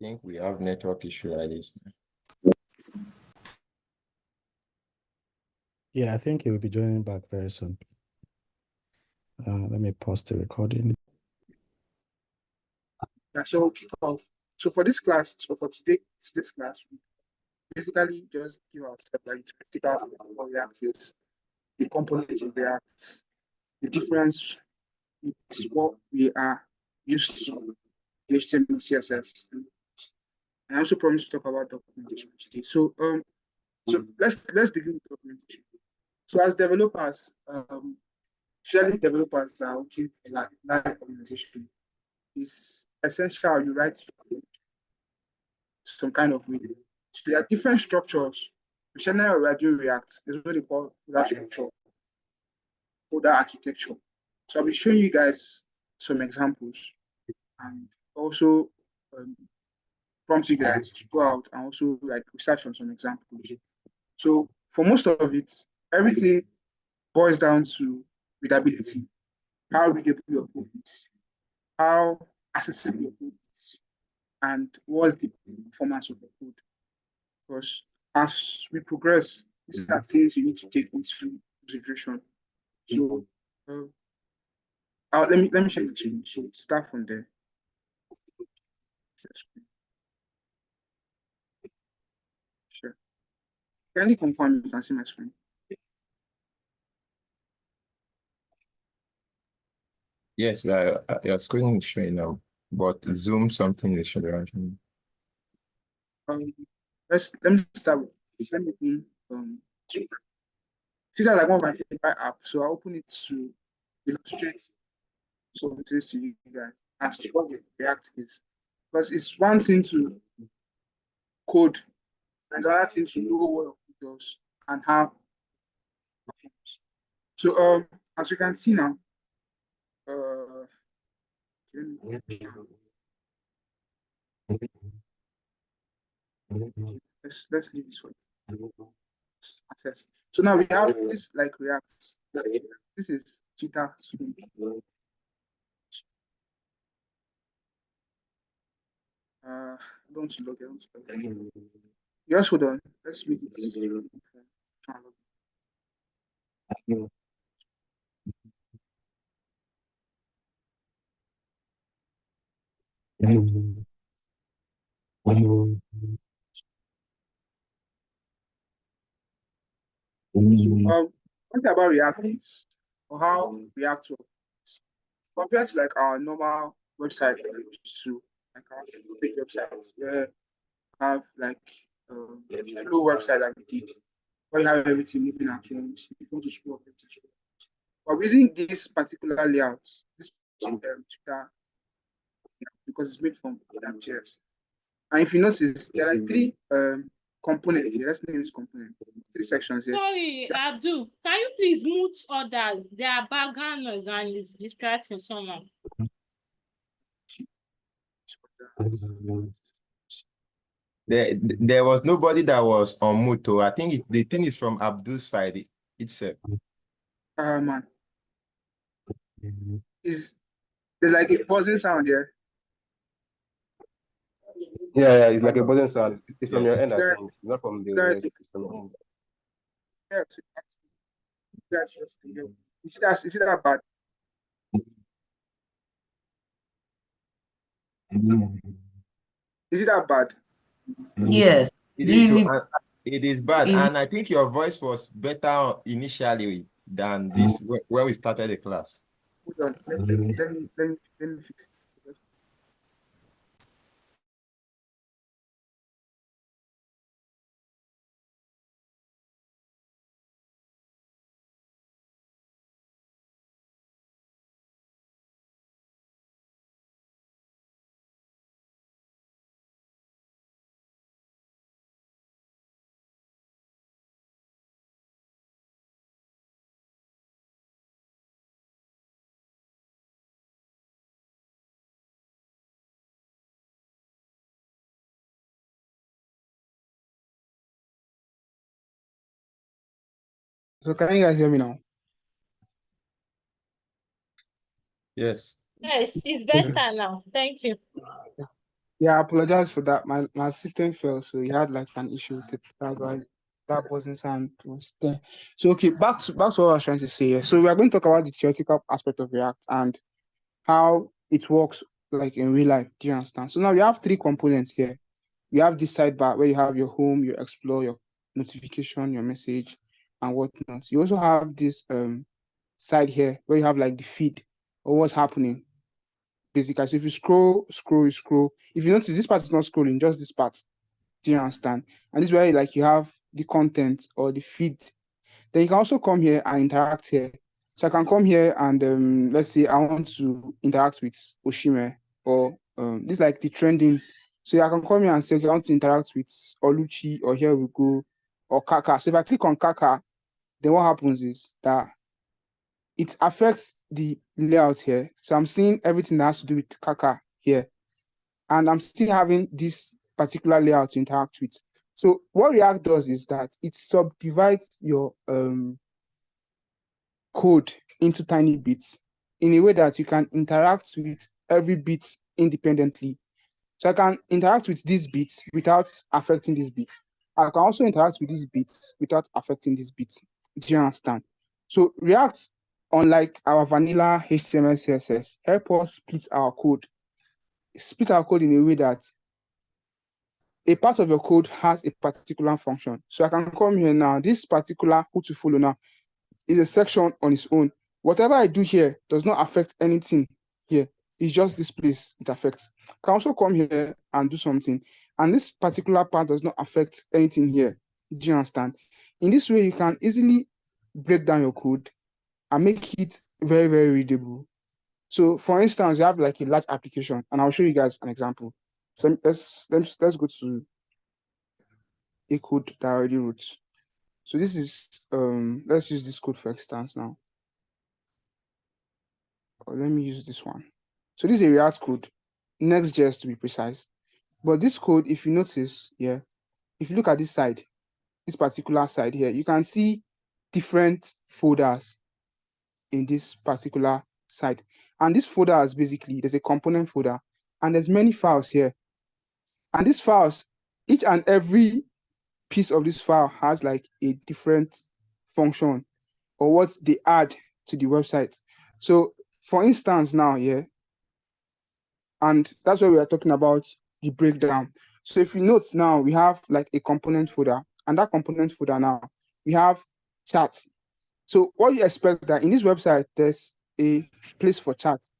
think we have network issue like this. Yeah, I think he will be joining back very soon. Let me pause the recording. Yeah, so we'll kick off. So for this class, today's class, we basically just give ourselves like practicals of React is, the component of React, the difference with what we are used to, the HTML, CSS. And I also promise to talk about documentation today. So let's begin with documentation. So as developers, usually developers are working in like live organization. It's essential you write some kind of way. So there are different structures. Generally, we are doing React. There's what they call that structure, or that architecture. So I'll be showing you guys some examples and also prompt you guys to go out and also like research on some examples. So for most of it, everything boils down to readability. How readable your code is, how accessible your code is, and what's the performance of the code. Because as we progress, these are things you need to take into consideration. So let me share the screen. So start from there. Sure. Can you confirm you can see my screen? Yes, your screen is showing now, but Zoom something is showing. Let me start with this. Let me open Twitter. Twitter is like one of my favorite apps, so I open it to illustrate some things to you guys as to what the React is. Because it's one thing to code and another thing to know what it does and how it performs. So as you can see now, let's leave this one. Access. So now we have this like React. This is Twitter screen. Don't log in. Just hold on. Let's make it. One thing about React is or how React works compared to like our normal website to like our big websites where we have like a flow website that we did where you have everything moving at once. If you want to scroll up, but using this particular layout, this Twitter because it's made from React.js. And if you notice, there are like three components here. Let's name this component. Three sections here. Sorry, Abdul, can you please mute others? They are background noise and it's distracting someone. There was nobody that was on mute. I think the thing is from Abdul's side itself. Man. There's like a buzzing sound here. Yeah, it's like a buzzing sound. It's from your end, I think. Not from the Guys, is it that bad? Is it that bad? Yes. It is bad. And I think your voice was better initially than this when we started the class. Hold on. Let me fix it. So can you guys hear me now? Yes. Yes, it's better now. Thank you. Yeah, I apologize for that. My system fell, so you had like an issue with it. That's why that wasn't sound was there. So okay, back to what I was trying to say here. So we are going to talk about the theoretical aspect of React and how it works like in real life. Do you understand? So now we have three components here. We have this sidebar where you have your home, your explore, your notification, your message, and whatnot. You also have this side here where you have like the feed or what's happening. Basically, so if you scroll. If you notice, this part is not scrolling, just this part. Do you understand? And this is where like you have the content or the feed. Then you can also come here and interact here. So I can come here and let's say I want to interact with Oshime or this is like the trending. So I can come here and say, okay, I want to interact with Oluchi or here we go or Kaka. So if I click on Kaka, then what happens is that it affects the layout here. So I'm seeing everything that has to do with Kaka here. And I'm still having this particular layout to interact with. So what React does is that it subdivides your code into tiny bits in a way that you can interact with every bit independently. So I can interact with these bits without affecting these bits. I can also interact with these bits without affecting these bits. Do you understand? So React, unlike our vanilla HTML, CSS, help us split our code in a way that a part of your code has a particular function. So I can come here now. This particular who to follow now is a section on its own. Whatever I do here does not affect anything here. It's just this place it affects. I can also come here and do something. And this particular part does not affect anything here. Do you understand? In this way, you can easily break down your code and make it very, very readable. So for instance, you have like a large application, and I'll show you guys an example. So let's go to a code that I already wrote. So this is let's use this code for instance now. Or let me use this one. So this is a React code, Next.js to be precise. But this code, if you notice, yeah, if you look at this side, this particular side here, you can see different folders in this particular side. And this folder is basically, there's a component folder, and there's many files here. And these files, each and every piece of this file has like a different function or what they add to the website. So for instance now, yeah, and that's why we are talking about the breakdown. So if you note now, we have like a component folder, and that component folder now, we have chats. So what you expect that in this website, there's a place for chats.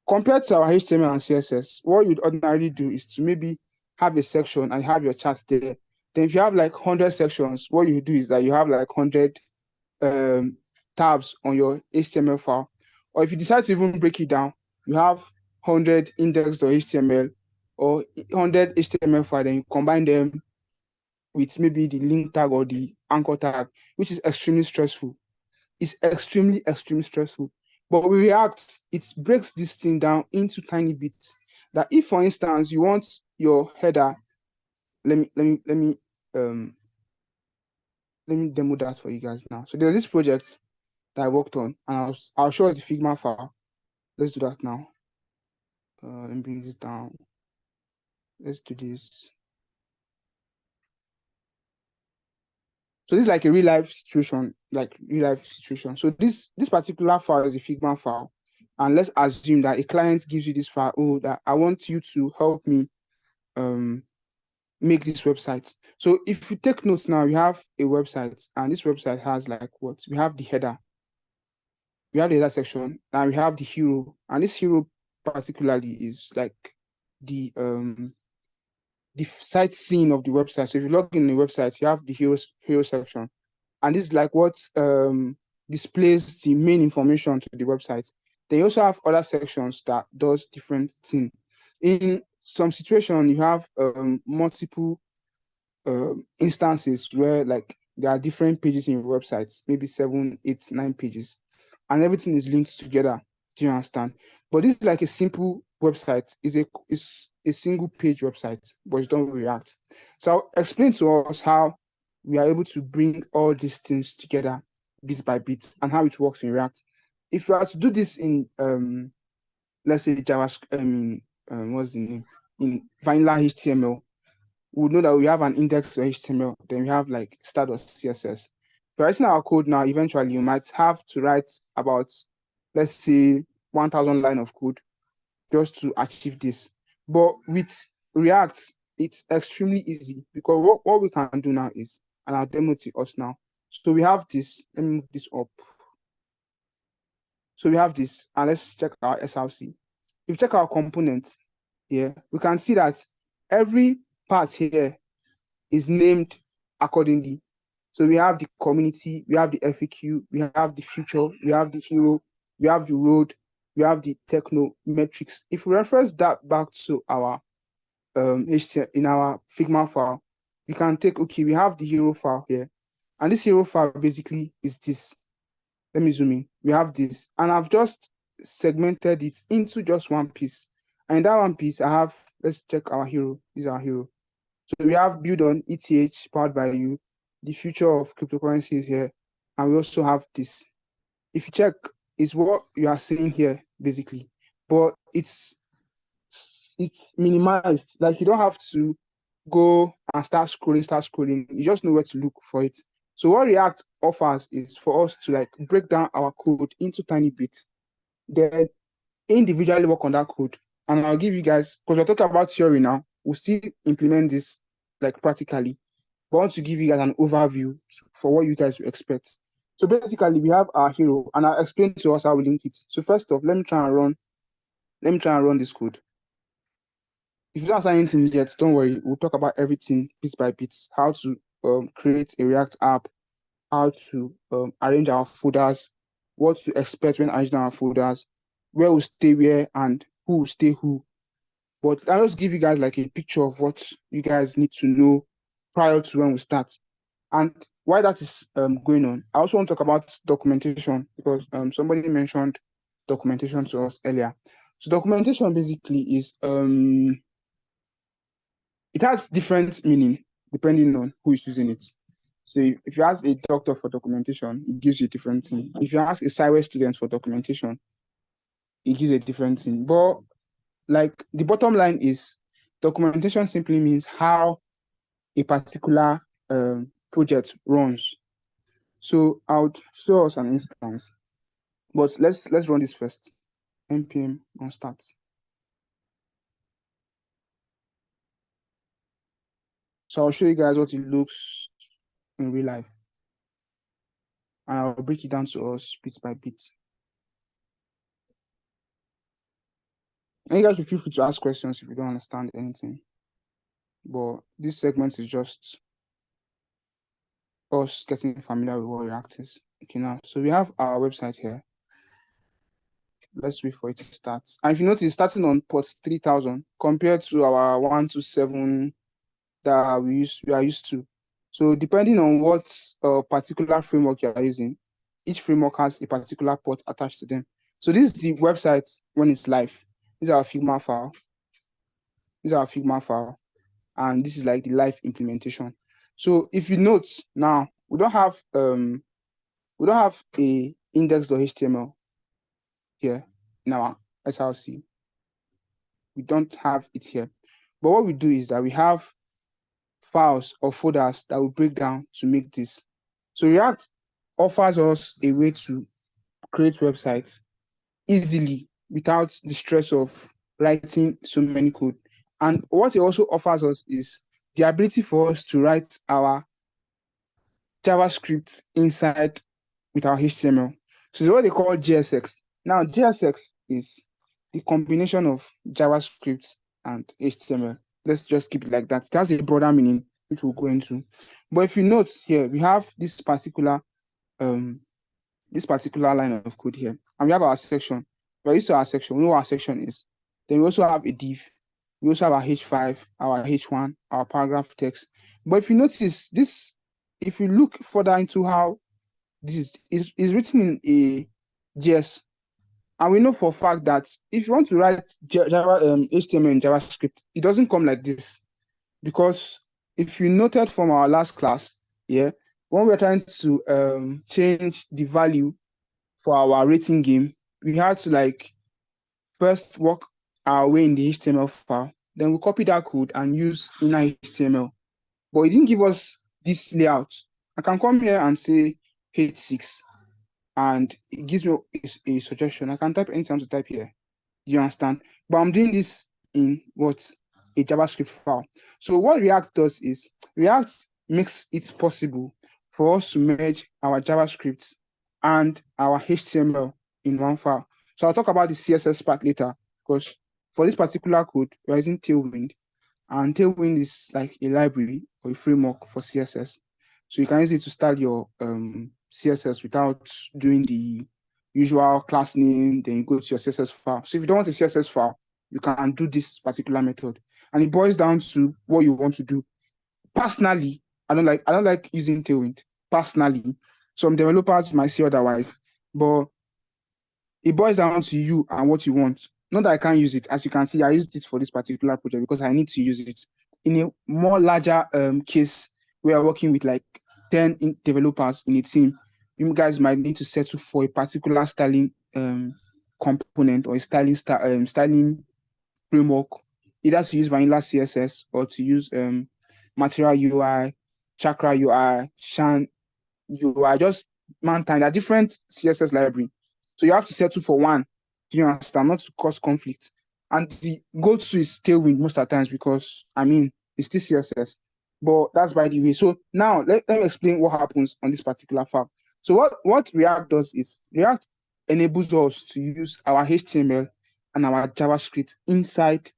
Compared to our HTML and CSS, what you'd ordinarily do is to maybe have a section and have your chats there. Then if you have like 100 sections, what you do is that you have like 100 tabs on your HTML file. Or if you decide to even break it down, you have 100 index.html or 100 HTML file, then you combine them with maybe the link tag or the anchor tag, which is extremely stressful. It's extremely, extremely stressful. But with React, it breaks this thing down into tiny bits. That if, for instance, you want your header, let me demo that for you guys now. So there's this project that I worked on, and I'll show us the Figma file. Let's do that now. Let me bring this down. Let's do this. So this is like a real life situation, So this particular file is a Figma file. And let's assume that a client gives you this file, that I want you to help me make this website. So if you take notes now, we have a website, and this website has like what? We have the header. We have the header section, and we have the hero. And this hero particularly is like the site scene of the website. So if you log in the website, you have the hero section. And this is like what displays the main information to the website. Then you also have other sections that does different things. In some situation, you have multiple instances where like there are different pages in your website, maybe 7, 8, 9 pages, and everything is linked together. Do you understand? But this is like a simple website. It's a single page website, but it's done with React. So I'll explain to us how we are able to bring all these things together bit by bit and how it works in React. If you are to do this in let's say JavaScript, what's the name? in vanilla HTML, we know that we have an index of HTML, then we have like start.css. But writing our code now, eventually you might have to write about, let's say, 1,000 line of code just to achieve this. But with React, it's extremely easy because what we can do now is, and I'll demo to us now. So we have this, let me move this up. So we have this, and let's check our SRC. If you check our components here, we can see that every part here is named accordingly. So we have the community, we have the FAQ, we have the future, we have the hero, we have the road, we have the techno metrics. If we reference that back to our HTML in our Figma file, we can take, okay, we have the hero file here. And this hero file basically is this. Let me zoom in. We have this. And I've just segmented it into just one piece. And in that one piece, I have, let's check our hero. This is our hero. So we have build on ETH powered by you. The future of cryptocurrency is here. And we also have this. If you check, it's what you are seeing here, basically. But it's minimized. Like you don't have to go and start scrolling. You just know where to look for it. So what React offers is for us to like break down our code into tiny bits, then individually work on that code. And I'll give you guys, because we're talking about theory now, we'll still implement this like practically. But I want to give you guys an overview for what you guys will expect. So basically we have our hero, and I'll explain to us how we link it. So first off, let me try and run this code. If you don't understand anything yet, don't worry. We'll talk about everything bit by bit, how to create a React app, how to arrange our folders, what to expect when arranging our folders, where we stay where, and who will stay who. But I'll just give you guys like a picture of what you guys need to know prior to when we start. And while that is going on, I also want to talk about documentation, because somebody mentioned documentation to us earlier. So documentation basically is it has different meaning depending on who is using it. So if you ask a doctor for documentation, it gives you a different thing. If you ask a science student for documentation, it gives a different thing. But like the bottom line is, documentation simply means how a particular project runs. So I would show us an instance, but let's run this first. npm on start. So I'll show you guys what it looks in real life, and I'll break it down to us bit by bit. And you guys should feel free to ask questions if you don't understand anything. But this segment is just us getting familiar with what React is. Okay, now, so we have our website here. Let's wait for it to start. And if you notice, starting on port 3000 compared to our 127 that we are used to. So depending on what particular framework you are using, each framework has a particular port attached to them. So this is the website when it's live. This is our Figma file. And this is like the live implementation. So if you note now, we don't have a index.html here in our SRC. We don't have it here. But what we do is that we have files or folders that will break down to make this. So React offers us a way to create websites easily without the stress of writing so many code. And what it also offers us is the ability for us to write our JavaScript inside with our HTML. So it's what they call JSX. Now, JSX is the combination of JavaScript and HTML. Let's just keep it like that. It has a broader meaning, which we'll go into. But if you note here, we have this particular line of code here, and we have our section. We're used to our section. We know what our section is. Then we also have a div. We also have our H5, our H1, our paragraph text. But if you notice this, if you look further into how this is written in a JS, and we know for a fact that if you want to write HTML in JavaScript, it doesn't come like this. Because if you noted from our last class, yeah, when we're trying to change the value for our rating game, we had to like first work our way in the HTML file, Then we copy that code and use inner HTML. But it didn't give us this layout. I can come here and say h6, and it gives me a suggestion. I can type anything to type here. Do you understand? But I'm doing this in what? A JavaScript file. So what React does is React makes it possible for us to merge our JavaScript and our HTML in one file. So I'll talk about the CSS part later, because for this particular code, we're using Tailwind, and Tailwind is like a library or a framework for CSS. So you can use it to start your CSS without doing the usual class name, then you go to your CSS file. So if you don't want a CSS file, you can do this particular method. And it boils down to what you want to do. Personally, I don't like using Tailwind. Personally, some developers might say otherwise, but it boils down to you and what you want. Not that I can't use it. As you can see, I used it for this particular project because I need to use it. In a more larger case, we are working with like 10 developers in a team. You guys might need to settle for a particular styling component or a styling framework, either to use vanilla CSS or to use Material UI, Chakra UI, Shan UI, just Mantine. There are different CSS library. So you have to settle for one. Do you understand? Not to cause conflict. And the go-to is Tailwind most of the times because, I mean, it's still CSS. But that's by the way. So now let me explain what happens on this particular file. So what React does is React enables us to use our HTML and our JavaScript inside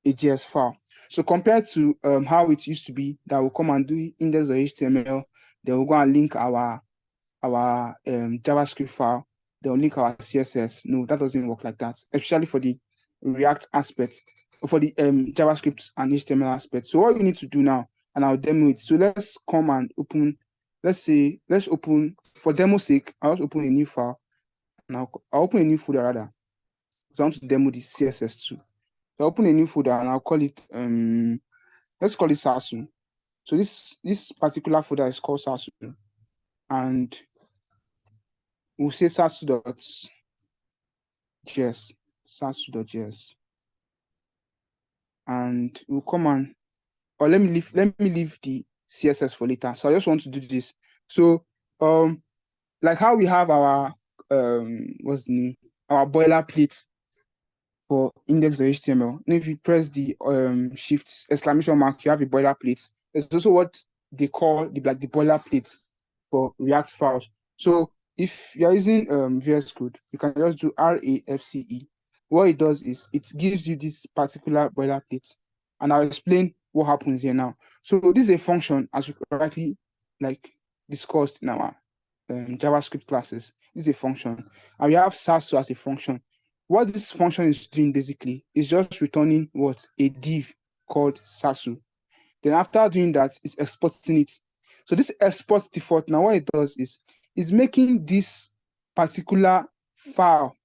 a JS file. So compared to how it used to be that we'll come and do index.html, then we'll go and link our JavaScript file, they'll link our CSS. No, that doesn't work like that, especially for the React aspect, or for the JavaScript and HTML aspect. So what you need to do now, and I'll demo it. So let's come and open, let's open, for demo sake, I'll just open a new file, and I'll open a new folder rather, because I want to demo the CSS too. So I'll open a new folder and I'll call it, let's call it Sasu. So this particular folder is called Sasu. And we'll say sasu.js, sasu.js. And we'll come on, or let me leave the CSS for later. So I just want to do this. So like how we have our what's the name? Our boilerplate for index.html. And if you press the shift exclamation mark, you have a boilerplate. There's also what they call the boilerplate for React files. So if you're using VS Code, you can just do RAFCE. What it does is it gives you this particular boilerplate, and I'll explain what happens here now. So this is a function, as we correctly like discussed in our JavaScript classes. This is a function, and we have Sasu as a function. What this function is doing basically is just returning what? A div called Sasu. Then after doing that, it's exporting it. So this export default, now what it does is making this particular file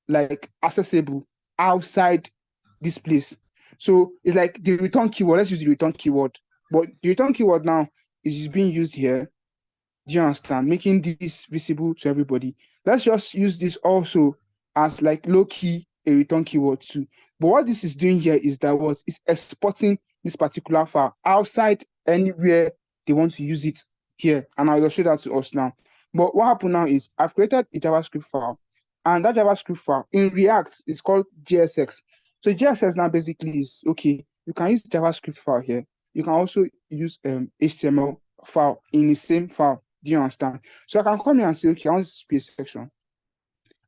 like accessible outside this place. So it's like the return keyword. Let's use the return keyword. But the return keyword now is being used here. Do you understand? Making this visible to everybody. Let's just use this also as like low-key a return keyword too. But what this is doing here is that what is exporting this particular file outside anywhere they want to use it here. And I'll show that to us now. But what happened now is I've created a JavaScript file, and that JavaScript file in React is called JSX. So JSX now basically is, okay, you can use JavaScript file here. You can also use HTML file in the same file. Do you understand? So I can come here and say, okay, I want this to be a section.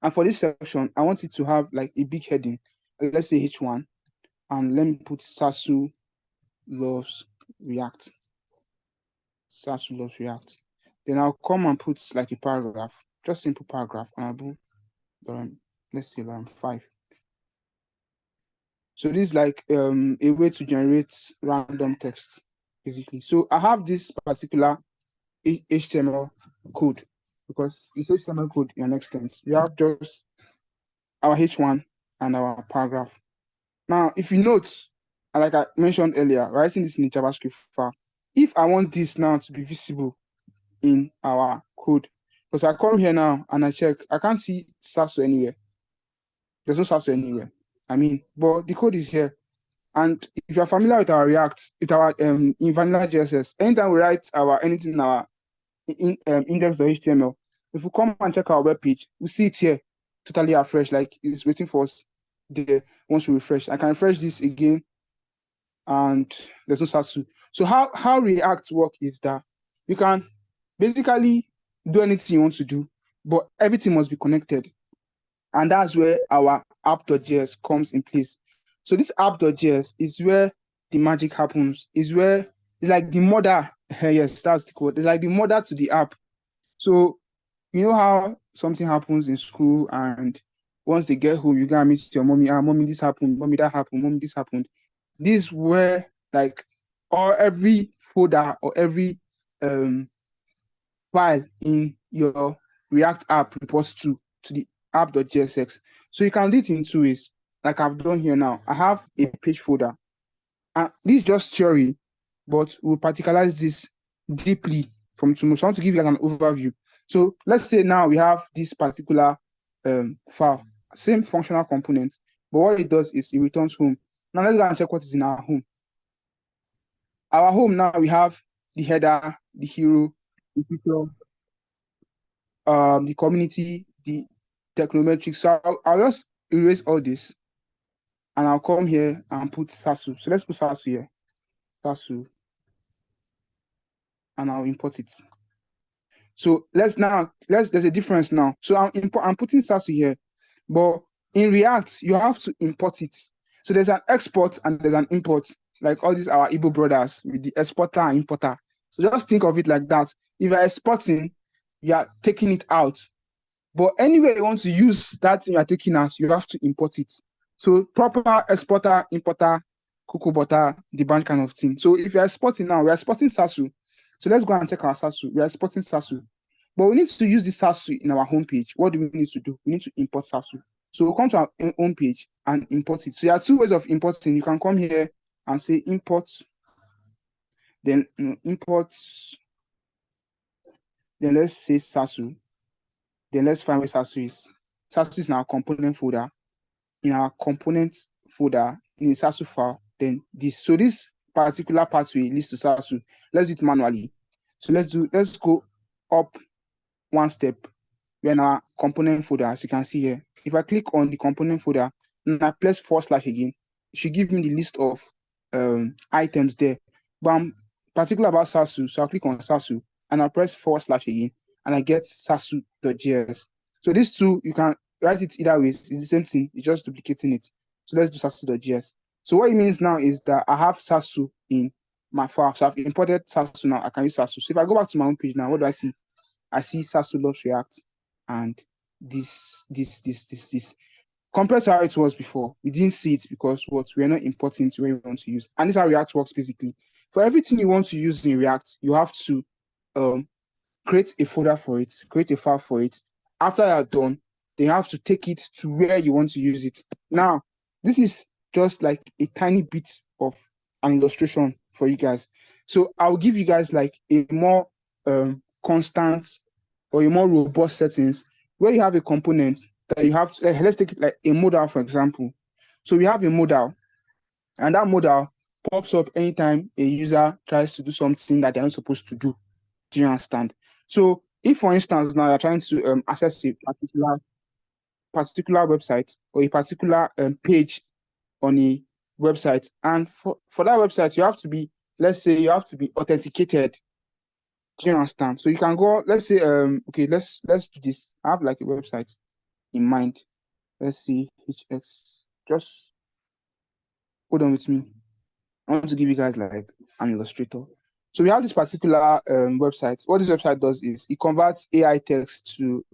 And for this section, I want it to have like a big heading. Let's say H1. And let me put Sasu loves React. Sasu loves React. Then I'll come and put like a paragraph, just simple paragraph. And I'll do, let's say 5. So this is like a way to generate random text, basically. So I have this particular HTML code, because it's HTML code in an extent. We have just our H1 and our paragraph. Now, if you note, and like I mentioned earlier, writing this in the JavaScript file, if I want this now to be visible in our code, because I come here now and I check, I can't see Sasu anywhere. There's no Sasu anywhere. I mean, but the code is here. And if you're familiar with our React, with our in vanilla JSS, anytime we write our anything in our index.html, if we come and check our web page, we see it here totally afresh, like it's waiting for us there once we refresh. I can refresh this again, and there's no Sasu. So how React work is that you can basically do anything you want to do, but everything must be connected. And that's where our app.js comes in place. So this app.js is where the magic happens, is where it's like the mother. Yes, that's the code. It's like the mother to the app. So you know how something happens in school, and once they get home, you gotta meet your mommy. Mommy, this happened. Mommy, that happened. Mommy, this happened. This where like, or every folder or every file in your React app reports to the app.jsx. So you can do it in two ways, like I've done here now. I have a page folder. And this is just theory, but we'll particularize this deeply from tomorrow. So I want to give you like an overview. So let's say now we have this particular file, same functional component, but what it does is it returns home. Now let's go and check what is in our home. Our home now, we have the header, the hero, the feature, the community, the technometrics. So I'll just erase all this, and I'll come here and put Sasu. So let's put Sasu here, Sasu, and I'll import it. So there's a difference now. So I'm putting Sasu here, but in React, you have to import it. So there's an export and there's an import, like all these our Igbo brothers with the exporter and importer. So just think of it like that. If you're exporting, you are taking it out. But anyway, you want to use that thing you're taking out, you have to import it. So proper exporter, importer, cocoa butter, the brand kind of thing. So if you're exporting now, we're exporting Sasu. So let's go and check our Sasu. We're exporting Sasu. But we need to use this Sasu in our homepage. What do we need to do? We need to import Sasu. So we'll come to our homepage and import it. So there are two ways of importing. You can come here and say import, then import, then let's say Sasu. Then let's find where Sasu is. Sasu is in our component folder. In our component folder, in the Sasu file, then this. So this particular pathway leads to Sasu. Let's do it manually. So let's go up one step. We're in our component folder, as you can see here. If I click on the component folder and I press / again, it should give me the list of items there. But I'm particular about Sasu, so I'll click on Sasu and I'll press / again, and I get Sasu.js. So these two, you can write it either way. It's the same thing. It's just duplicating it. So let's do Sasu.js. So what it means now is that I have Sasu in my file. So I've imported Sasu now. I can use Sasu. So if I go back to my own page now, what do I see? I see Sasu loves React and this. Compared to how it was before, we didn't see it because we're not importing to where we want to use. And this is how React works basically. For everything you want to use in React, you have to create a folder for it, create a file for it. After you're done, they have to take it to where you want to use it. Now, this is just like a tiny bit of an illustration for you guys. So I'll give you guys like a more constant or a more robust settings where you have a component that you have to, let's take it like a modal, for example. So we have a modal, and that modal pops up anytime a user tries to do something that they're not supposed to do. Do you understand? So if, for instance, now you're trying to access a particular website or a particular page on a website, and for that website, you have to be, let's say you have to be authenticated. Do you understand? So you can go, let's say, okay, let's do this. I have like a website in mind. Let's see, HX. Just hold on with me. I want to give you guys like an illustrator. So we have this particular website. What this website does is it converts AI text to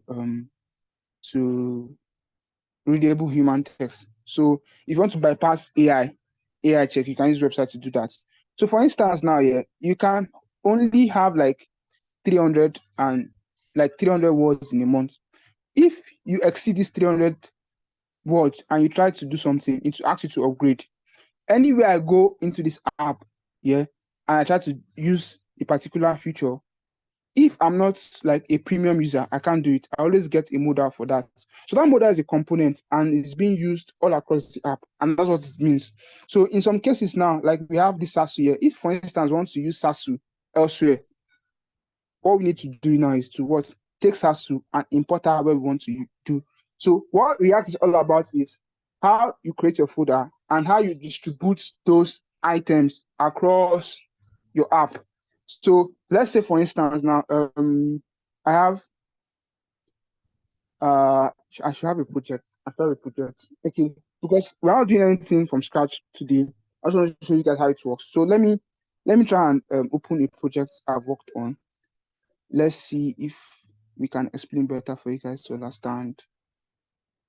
readable human text. So if you want to bypass AI check, you can use website to do that. So for instance, now you can only have like 300 words in a month. If you exceed this 300 words and you try to do something, it will ask you to upgrade. Anywhere I go into this app, and I try to use a particular feature, if I'm not like a premium user, I can't do it. I always get a modal for that. So that modal is a component and it's being used all across the app. And that's what it means. So in some cases now, like we have this SASU here. If, for instance, we want to use SASU elsewhere, what we need to do now is to what? Take SASU and import that where we want to do. So what React is all about is how you create your folder and how you distribute those items across your app. So let's say, for instance, now I have I should have a project. I have a project. Okay, because we're not doing anything from scratch today. I just want to show you guys how it works. So let me try and open a project I've worked on. Let's see if we can explain better for you guys to understand.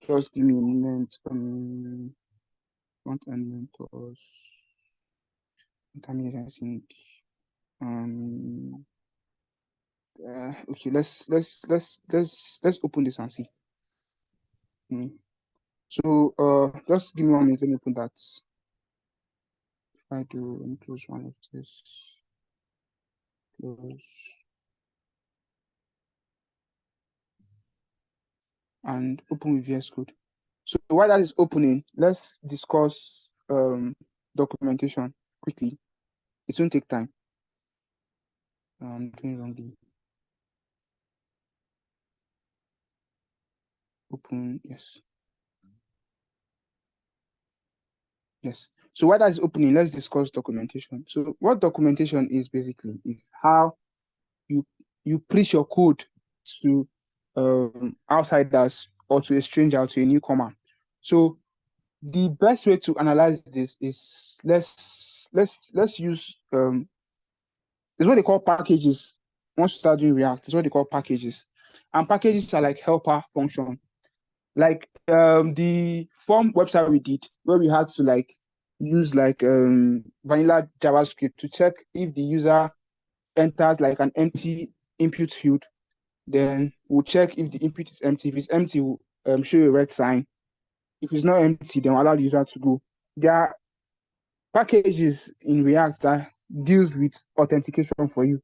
Just give me a moment. Front end mentors. Intermediate, I think. Okay, let's open this and see. So just give me 1 minute. Let me open that. If I do, let me close one of this. Close. And open with VS Code. So while that is opening, let's discuss documentation quickly. It won't take time. I'm doing wrongly. Open, yes. Yes. So while that is opening, let's discuss documentation. So what documentation is basically is how you preach your code to outsiders or to a stranger, to a newcomer. So the best way to analyze this is let's use it's what they call packages. Once you start doing React, it's what they call packages. And packages are like helper function. Like the form website we did where we had to like use like vanilla JavaScript to check if the user enters like an empty input field, then we'll check if the input is empty. If it's empty, we'll show you a red sign. If it's not empty, then we'll allow the user to go. There are packages in React that deals with authentication for you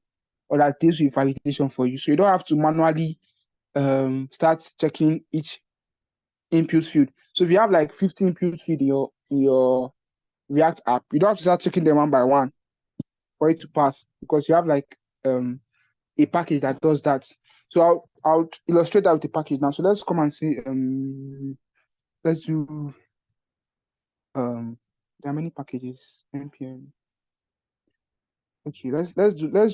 or that deals with validation for you. So you don't have to manually start checking each input field. So if you have like 50 input field in your React app, you don't have to start checking them one by one for it to pass because you have like a package that does that. So I'll illustrate that with a package now. So let's come and see. Let's do there are many packages. npm. Okay, let's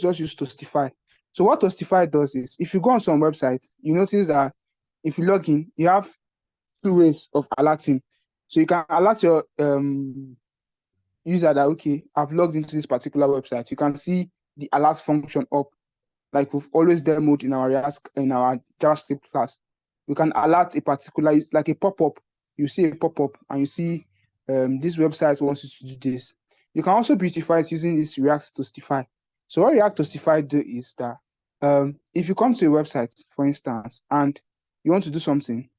just use Toastify. So what Toastify does is if you go on some websites, you notice that if you log in, you have two ways of alerting. So you can alert your user that okay, I've logged into this particular website. You can see the alert function up, like we've always demoed in our JavaScript class. You can alert a particular, like a pop-up. You see a pop-up and you see this website wants you to do this. You can also beautify it using this React Toastify. So what React Toastify do is that if you come to a website, for instance, and you want to do something,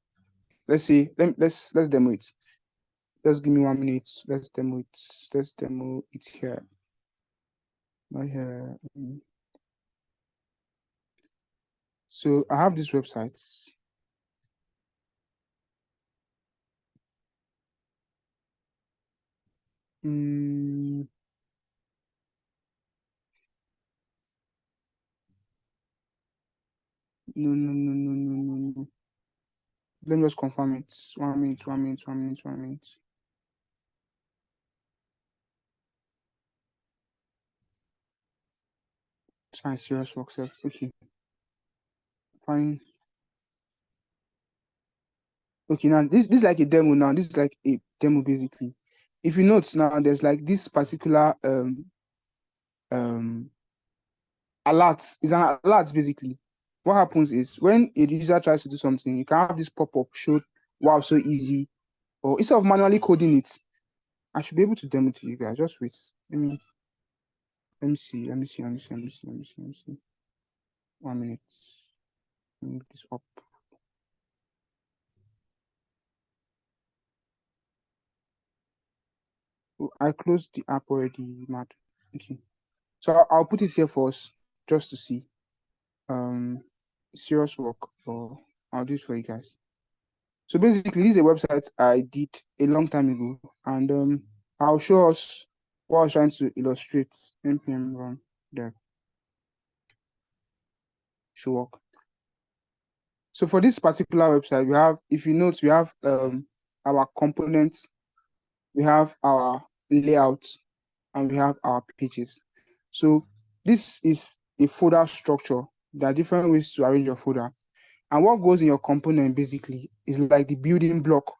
let's say let's demo it. Just give me 1 minute. Let's demo it. Let's demo it here. Not here. So I have this website. No. Let me just confirm it. 1 minute, 1 minute, 1 minute, 1 minute. Fine, serious work, sir. Okay. Fine. Okay, now this is like a demo now. This is like a demo basically. If you note now, there's like this particular alert. It's an alert basically. What happens is when a user tries to do something, you can have this pop-up show, wow, so easy. Or instead of manually coding it, I should be able to demo to you guys. Just wait. Let me see. 1 minute. Move this up. Oh, I closed the app already, mad. Okay. So I'll put it here for us just to see. serious work, or I'll do it for you guys. So basically, this is a website I did a long time ago, and I'll show us what I was trying to illustrate. npm run dev should work. So for this particular website, we have, if you note, we have our components, we have our layout, and we have our pages. So this is a folder structure. There are different ways to arrange your folder. And what goes in your component basically is like the building block,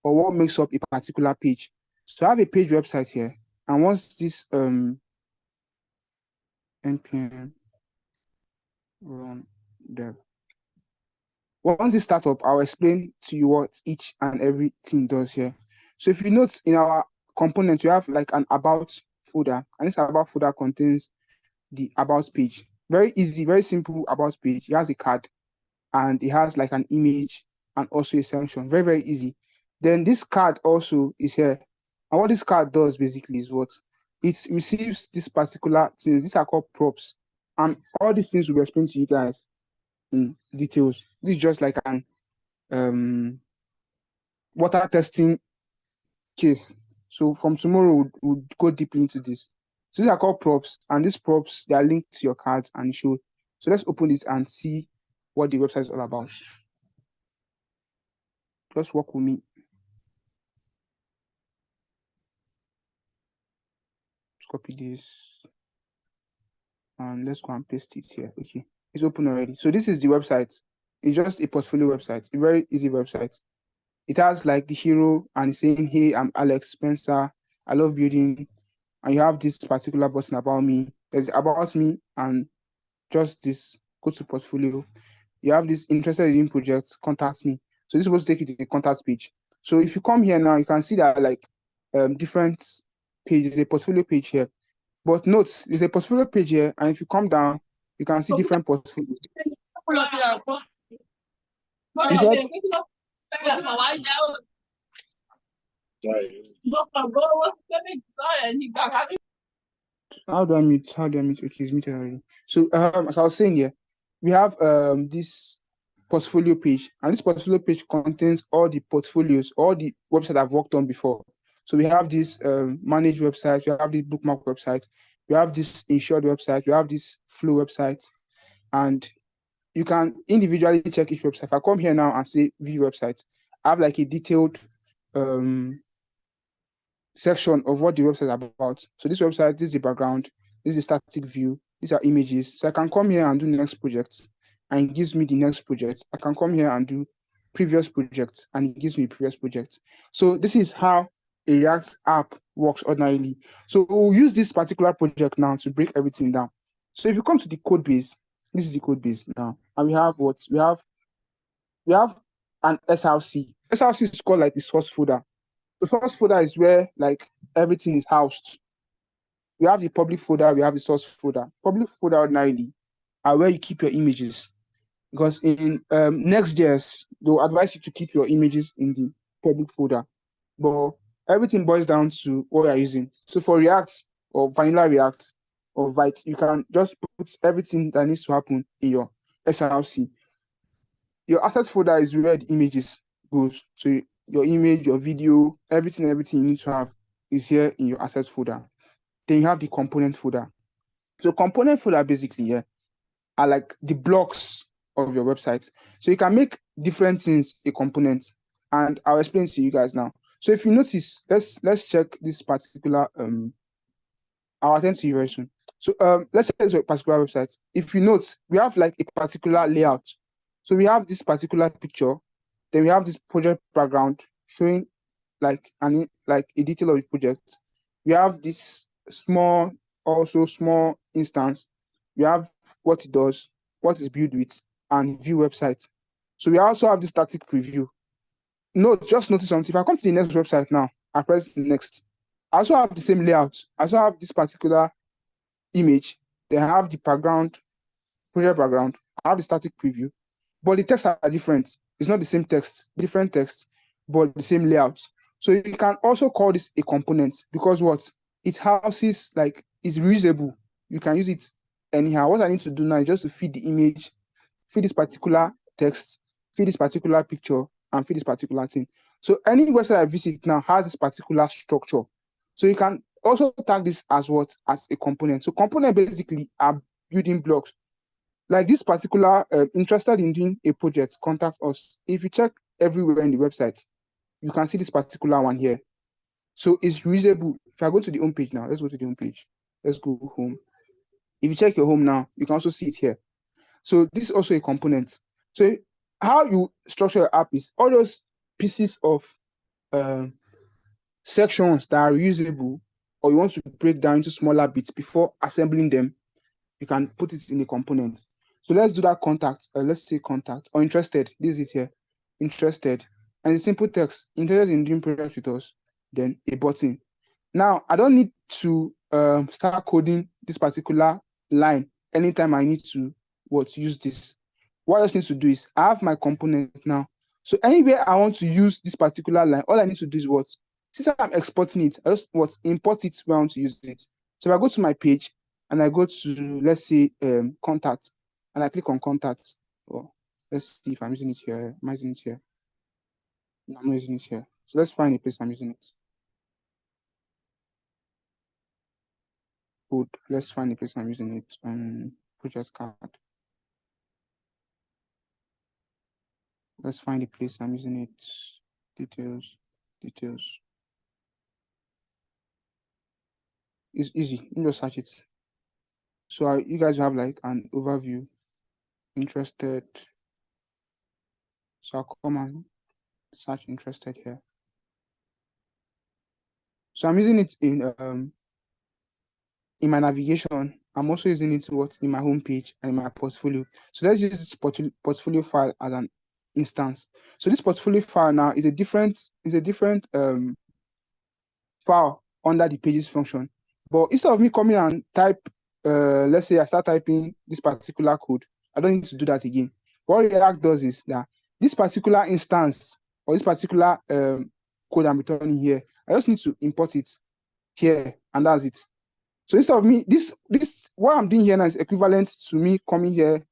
or what makes up a particular page. So I have a page website here. And once this npm run dev, once this start up, I'll explain to you what each and everything does here. So if you note, in our component, we have like an about folder, and this about folder contains the about page. Very easy, very simple about page. It has a card, and it has like an image and also a section. Very, very easy. Then this card also is here. And what this card does basically is what? It receives this particular things. These are called props. And all these things will be explained to you guys in details. This is just like an water testing case. So from tomorrow, we'll go deeply into this. So these are called props, and these props, they are linked to your cards and show. So let's open this and see what the website is all about. Just work with me. Let's copy this and let's go and paste it here. Okay, it's open already. So this is the website. It's just a portfolio website, a very easy website. It has like the hero and it's saying, hey, I'm Alex Spencer. I love building. And you have this particular button about me. There's about me and just this. Go to portfolio. You have this interested in projects, contact me. So this is supposed to take you to the contact page. So if you come here now, you can see that like different pages, a portfolio page here. But note, there's a portfolio page here, and if you come down, you can see different portfolios. You said, how do I mute? How do I mute? Okay, it's muted already. So as I was saying here, we have this portfolio page, and this portfolio page contains all the portfolios, all the websites I've worked on before. So we have this managed website, we have this bookmark website, we have this insured website, we have this flow website, and you can individually check each website. If I come here now and say view website, I have like a detailed section of what the website is about. So this website, this is the background, this is static view, these are images. So I can come here and do next project, and it gives me the next project. I can come here and do previous project, and it gives me previous project. So this is how a React app works ordinarily. So we'll use this particular project now to break everything down. So if you come to the code base, this is the code base now, and we have what? We have an SRC. SRC is called like the source folder. The source folder is where like everything is housed. We have the public folder, we have the source folder. Public folder ordinarily are where you keep your images. Because in Next.js, they'll advise you to keep your images in the public folder. But everything boils down to what you're using. So for React or vanilla React or Vite, you can just put everything that needs to happen in your SRC. Your assets folder is where the images goes. So your image, your video, everything you need to have is here in your assets folder. Then you have the component folder. So component folder basically are like the blocks of your website. So you can make different things a component, and I'll explain to you guys now. So if you notice, let's check this particular I'll attend to you very soon. So let's check this particular website. If you note, we have like a particular layout. So we have this particular picture, then we have this project background showing like a detail of the project. We have this small instance. We have what it does, what is built with, and view website. So we also have this static preview. Just notice something. If I come to the next website now, I press next. I also have the same layout. I also have this particular image. They have the background, project background. I have the static preview, but the texts are different. It's not the same text, different text, but the same layout. So you can also call this a component because what? It houses, like, it's reusable. You can use it anyhow. What I need to do now is just to feed the image, feed this particular text, feed this particular picture, and feed this particular thing. So any website I visit now has this particular structure. So you can also tag this as what? As a component. So component basically are building blocks. Like this particular interested in doing a project, contact us. If you check everywhere in the website, you can see this particular one here. So it's reusable. If I go to the home page now, let's go to the home page. Let's go home. If you check your home now, you can also see it here. So this is also a component. So how you structure your app is all those pieces of sections that are reusable, or you want to break down into smaller bits before assembling them, you can put it in a component. So let's do that contact. Let's say contact or interested. This is here. Interested. And the simple text, interested in doing projects with us, then a button. Now, I don't need to start coding this particular line anytime I need to use this. What I just need to do is I have my component now. So anywhere I want to use this particular line, all I need to do is what? Since I'm exporting it, I just import it where I want to use it. So if I go to my page and I go to, let's say, contact, and I click on contact. Oh, let's see if I'm using it here. Am I using it here? No, I'm not using it here. So let's find a place I'm using it. Good. Let's find a place I'm using it. Project card. Let's find a place I'm using it. Details. It's easy. You just search it. So you guys have like an overview. Interested. So I'll come and search interested here. So I'm using it in my navigation. I'm also using it in my home page and in my portfolio. So let's use this portfolio file as an instance. So this portfolio file now is a different file under the pages function. But instead of me coming and type, let's say I start typing this particular code, I don't need to do that again. What React does is that this particular instance or this particular code I'm returning here, I just need to import it here, and that's it. So instead of me, this what I'm doing here now is equivalent to me coming here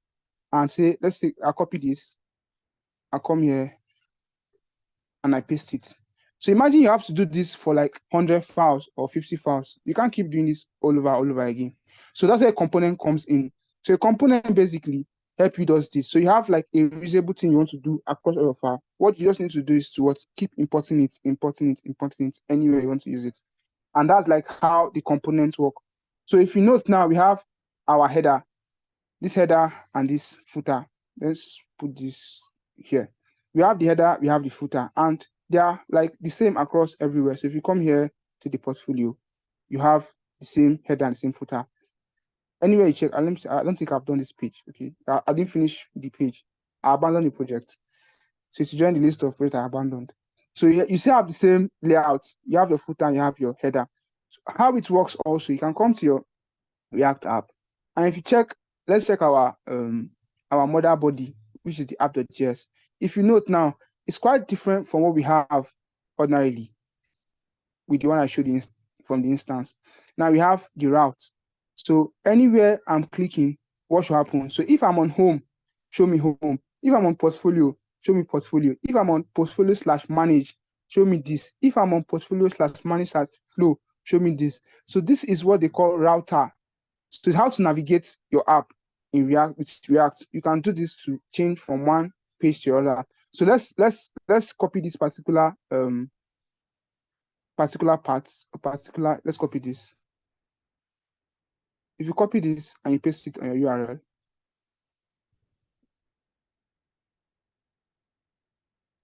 and say, let's say I copy this, I come here and I paste it. So imagine you have to do this for like 100 files or 50 files. You can't keep doing this all over again. So that's where a component comes in. So a component basically help you does this. So you have like a reusable thing you want to do across all your file. What you just need to do is to keep importing it anywhere you want to use it. And that's like how the components work. So if you note now, we have our header, this header and this footer. Let's put this here. We have the header, we have the footer, and they are like the same across everywhere. So if you come here to the portfolio, you have the same header and the same footer. Anyway, you check. I don't think I've done this page. Okay, I didn't finish the page. I abandoned the project. So it's join the list of projects I abandoned. So you still have the same layout. You have your footer and you have your header. So how it works also, you can come to your React app, and if you check, let's check our mother body, which is the app.js. If you note now, it's quite different from what we have ordinarily with the one I showed you from the instance. Now we have the route. So anywhere I'm clicking, what should happen? So if I'm on home, show me home. If I'm on portfolio, show me portfolio. If I'm on portfolio/manage, show me this. If I'm on portfolio/manage/flow, show me this. So this is what they call router. So how to navigate your app in React with React. You can do this to change from one page to the other. So let's copy this particular let's copy this. If you copy this and you paste it on your URL,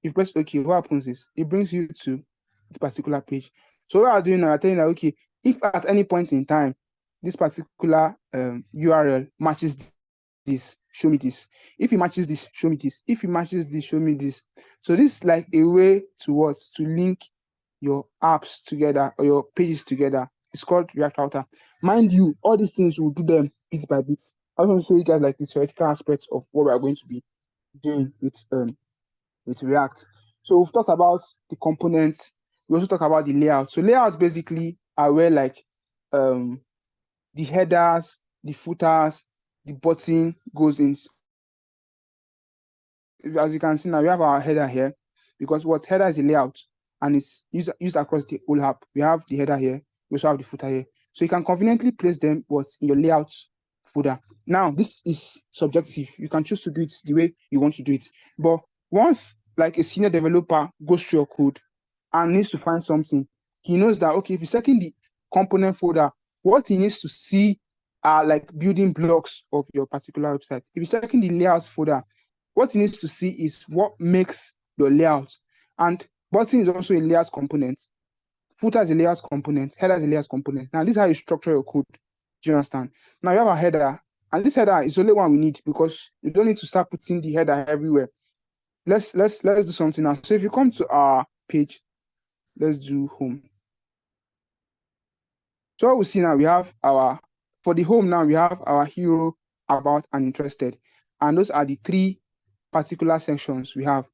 if you press OK, what happens is it brings you to this particular page. So what I'm doing now, I'm telling you that, okay, if at any point in time this particular URL matches this, show me this. If it matches this, show me this. If it matches this, show me this. So this is like a way to link your apps together or your pages together. It's called React Router. Mind you, all these things we'll do them bit by bit. I want to show you guys like the theoretical aspects of what we are going to be doing with React. So we've talked about the components. We also talk about the layout. So layouts basically are where like the headers, the footers, the button goes in. As you can see now, we have our header here, because what header is a layout and it's used across the whole app. We have the header here, we also have the footer here. So you can conveniently place them but in your layout folder. Now, this is subjective. You can choose to do it the way you want to do it. But once like a senior developer goes through your code and needs to find something, he knows that, okay, if he's checking the component folder, what he needs to see are like building blocks of your particular website. If he's checking the layout folder, what he needs to see is what makes your layout. And button is also a layout component. Footer is a layout component. Header is a layout component. Now, this is how you structure your code. Do you understand? Now, you have a header. And this header is the only one we need, because you don't need to start putting the header everywhere. Let's do something now. So if you come to our page, let's do home. So what we see now, we have for the home now, we have our hero, about, and interested. And those are the three particular sections we have.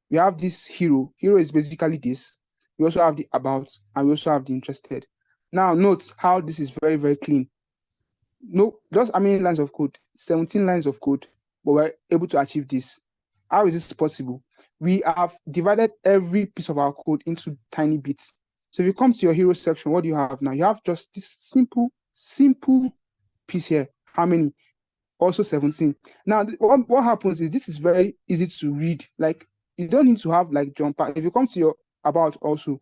We have this hero. Hero is basically this. We also have the about, and we also have the interested. Now, note how this is very, very clean. No, just how many lines of code? 17 lines of code, but we're able to achieve this. How is this possible? We have divided every piece of our code into tiny bits. So if you come to your hero section, what do you have now? You have just this simple piece here. How many? Also 17. Now, what happens is this is very easy to read. Like, you don't need to have like jumper. If you come to your about, also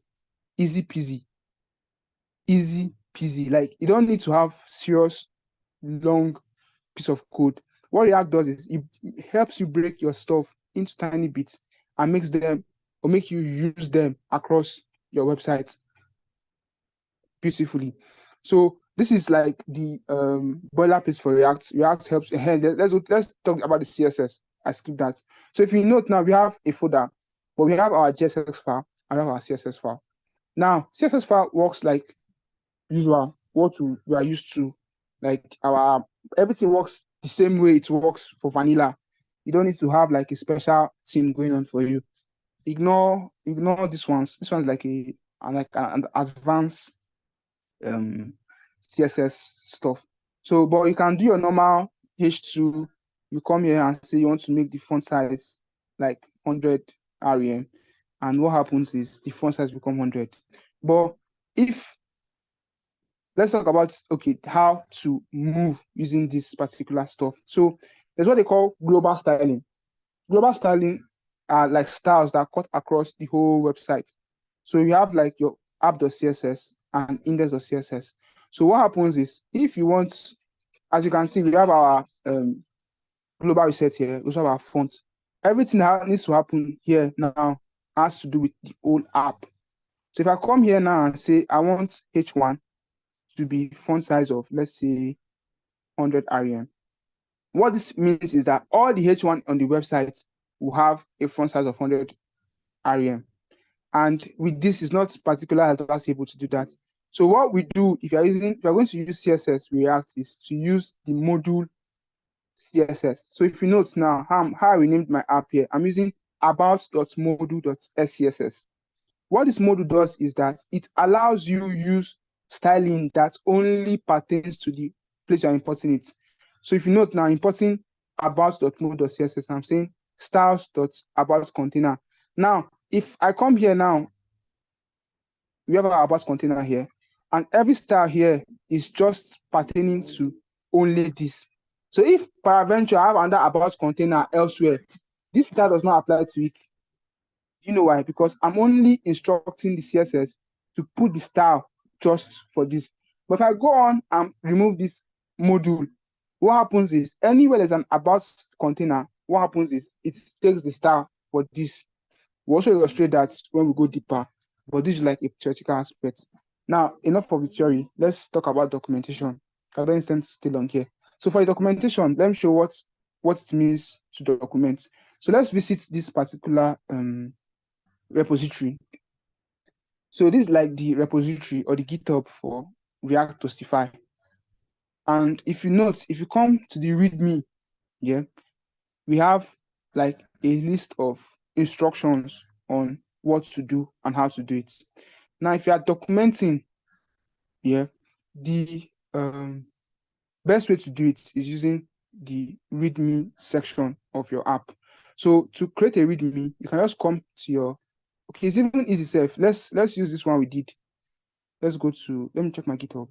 easy peasy. Like, you don't need to have serious long piece of code. What React does is it helps you break your stuff into tiny bits and makes them, or make you use them across your website beautifully. So this is like the boilerplate for React. React helps. Let's talk about the CSS. I skipped that. So if you note now, we have a folder, but we have our JSX file, and we have our CSS file. Now, CSS file works like usual, we are used to. Like everything works the same way it works for vanilla. You don't need to have like a special thing going on for you. Ignore this one's. This one's like an advanced CSS stuff. So, but you can do your normal H2. You come here and say you want to make the font size like 100 rem, and what happens is the font size become 100. But let's talk about how to move using this particular stuff. So there's what they call global styling. Global styling are like styles that cut across the whole website. So you have like your app.css and index.css. So what happens is, if you want, as you can see, we have our global reset here. We also have our font. Everything that needs to happen here now has to do with the whole app. So if I come here now and say I want H1 to be font size of, let's say, 100 rem. What this means is that all the H1 on the website will have a font size of 100 rem. And with this, is not particular that's able to do that. So what we do, if you're going to use CSS React, is to use the module CSS. So if you note now how I renamed my app here, I'm using about.module.scss. What this module does is that it allows you use styling that only pertains to the place you're importing it. So if you note now, importing about.module.css, I'm saying styles.about.container. Now, if I come here now, we have our about container here, and every style here is just pertaining to only this. So if peradventure I have under about container elsewhere, this style does not apply to it. Do you know why? Because I'm only instructing the CSS to put the style just for this. But if I go on and remove this module, what happens is, anywhere there's an about container, what happens is it takes the style for this. We'll also illustrate that when we go deeper, but this is like a theoretical aspect. Now, enough of the theory. Let's talk about documentation. I don't intend to stay long here. So for the documentation, let me show what it means to document. So let's visit this particular repository. So this is like the repository or the GitHub for React.js. And if you note, if you come to the README, yeah, we have like a list of instructions on what to do and how to do it. Now, if you are documenting, yeah, the best way to do it is using the README section of your app. So to create a README, you can just come to your, okay, it's even easy self. Let's use this one we did. Let's go to, let me check my GitHub.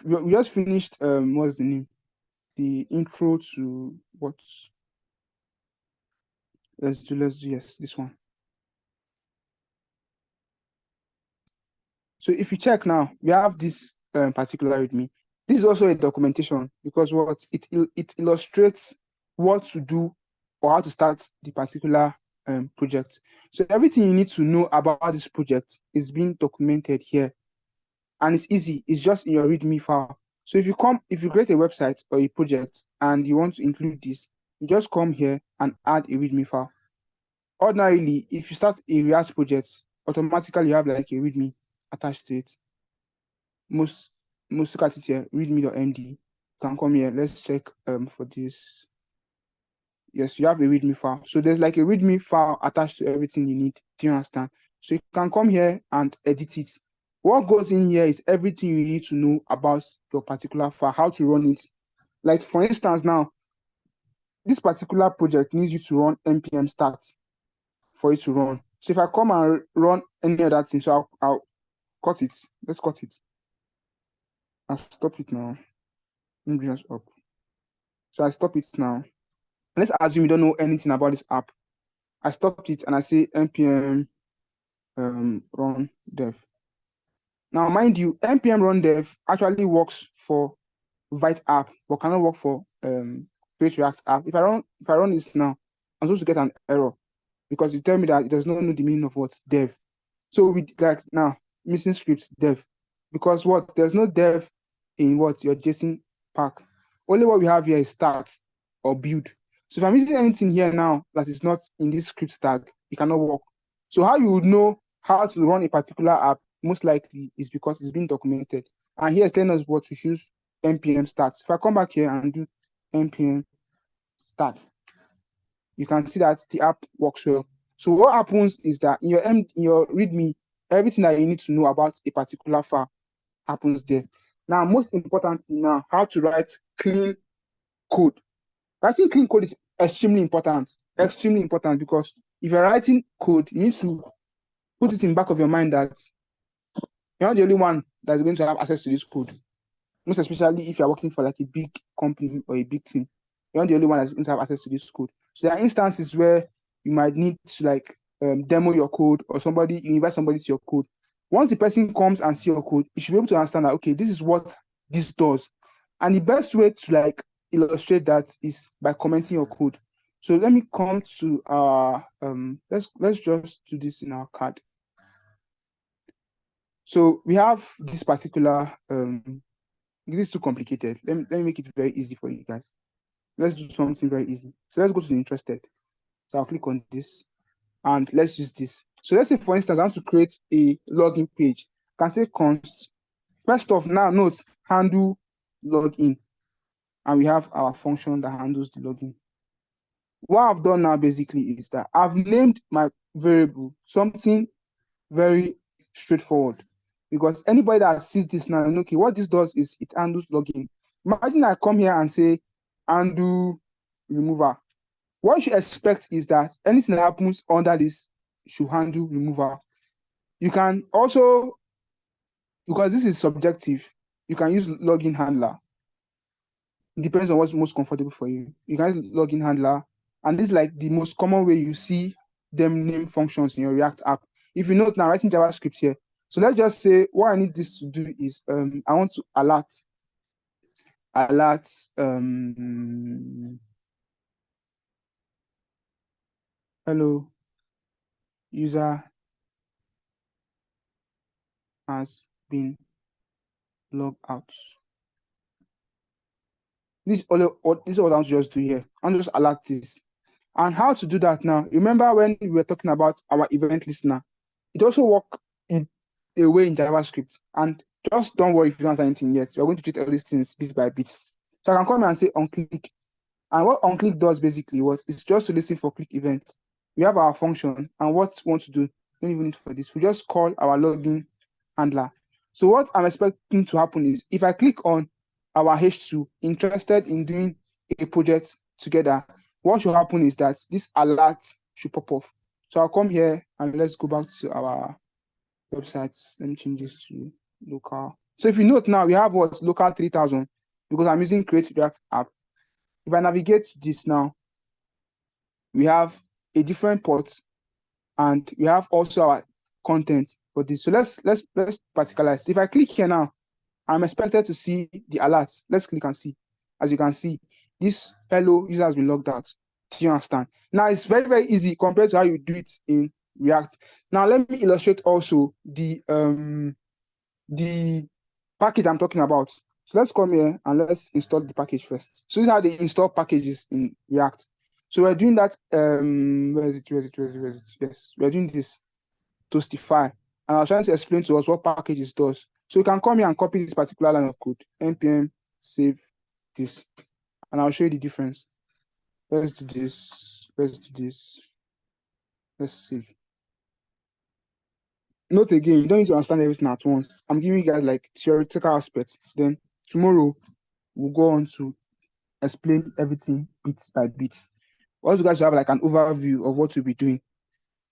We just finished, what's the name? The intro to what? Let's do, yes, this one. So if you check now, we have this particular README. This is also a documentation because what it illustrates what to do or how to start the particular project. So everything you need to know about this project is being documented here, and it's easy. It's just in your README file. So if you create a website or a project and you want to include this, you just come here and add a README file. Ordinarily, if you start a React project, automatically you have like a README attached to it. Most look at it here, readme.md. You can come here. Let's check for this. Yes, you have a README file. So there's like a README file attached to everything you need. Do you understand? So you can come here and edit it. What goes in here is everything you need to know about your particular file, how to run it. Like for instance, now, this particular project needs you to run npm start for it to run. So if I come and run any other thing, so I'll cut it. Let's cut it. I'll stop it now. Let me bring this up. So I stop it now. Let's assume you don't know anything about this app. I stopped it and I say npm run dev. Now, mind you, npm run dev actually works for Vite app, but cannot work for Create React app. If I run this now, I'm supposed to get an error because you tell me that it does not know the meaning of what dev. So we like now missing scripts dev, because what, there's no dev in what your JSON pack. Only what we have here is start or build. So if I'm using anything here now that is not in this script tag, it cannot work. So how you would know how to run a particular app most likely is because it's been documented. And here it's telling us what to use npm start. If I come back here and do npm start, you can see that the app works well. So what happens is that in your README, everything that you need to know about a particular file happens there. Now, most importantly now, how to write clean code. Writing clean code is extremely important, because if you're writing code, you need to put it in the back of your mind that you're not the only one that's going to have access to this code. Most especially if you're working for like a big company or a big team, you're not the only one that's going to have access to this code. So there are instances where you might need to like demo your code, or you invite somebody to your code. Once the person comes and see your code, you should be able to understand that, okay, this is what this does. And the best way to like illustrate that is by commenting your code. So let me come to our let's just do this in our card. So we have this particular this is too complicated. Let me make it very easy for you guys. Let's do something very easy. So let's go to the interested. So I'll click on this and let's use this. So let's say, for instance, I want to create a login page. I can say const. First off, now note handle login. And we have our function that handles the login. What I've done now basically is that I've named my variable something very straightforward, because anybody that sees this now, okay, what this does is it handles login. Imagine I come here and say undo remover. What you should expect is that anything that happens under this should handle remover. You can also, because this is subjective, you can use login handler. It depends on what's most comfortable for you. You can use login handler, and this is like the most common way you see them name functions in your React app. If you note now, writing JavaScript here. So let's just say what I need this to do is I want to alert hello, user has been logged out. This is what I want to just do here. I'm just alert this. And how to do that now? Remember when we were talking about our event listener? It also works in a way in JavaScript. And just don't worry if you don't have anything yet. We're going to treat all these things bit by bit. So I can come and say onClick. And what onClick does basically it's just to listen for click events. We have our function, and what we want to do, don't even need for this. We just call our login handler. So what I'm expecting to happen is if I click on our H2 interested in doing a project together, what should happen is that this alert should pop off. So I'll come here and let's go back to our website. Let me change this to local. So if you note now, we have what? Local 3000 because I'm using Create React app. If I navigate this now, we have a different port and we have also our content for this. So let's particularize. If I click here now, I'm expected to see the alerts. Let's click and see. As you can see, this hello user has been logged out. Do you understand? Now it's very, very easy compared to how you do it in React. Now let me illustrate also the package I'm talking about. So let's come here and let's install the package first. So this is how they install packages in React. So we're doing that. Where is it? Yes, we're doing this Toastify. And I was trying to explain to us what packages does. So you can come here and copy this particular line of code. npm save this. And I'll show you the difference. Let's do this. Let's do this. Let's save. Note again, you don't need to understand everything at once. I'm giving you guys like theoretical aspects. Then tomorrow we'll go on to explain everything bit by bit. Also, you guys should have like an overview of what we'll be doing.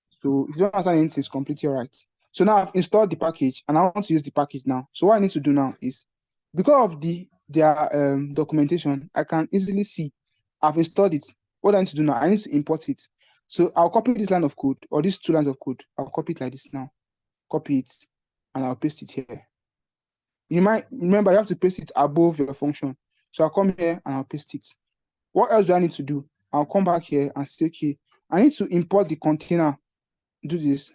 So if you don't understand anything, it's completely all right. So now I've installed the package and I want to use the package now. So what I need to do now is, because of their documentation, I can easily see I've installed it. What I need to do now, I need to import it. So I'll copy this line of code or these two lines of code. I'll copy it like this now. Copy it and I'll paste it here. You might remember you have to paste it above your function. So I'll come here and I'll paste it. What else do I need to do? I'll come back here and say, okay, I need to import the container. Do this.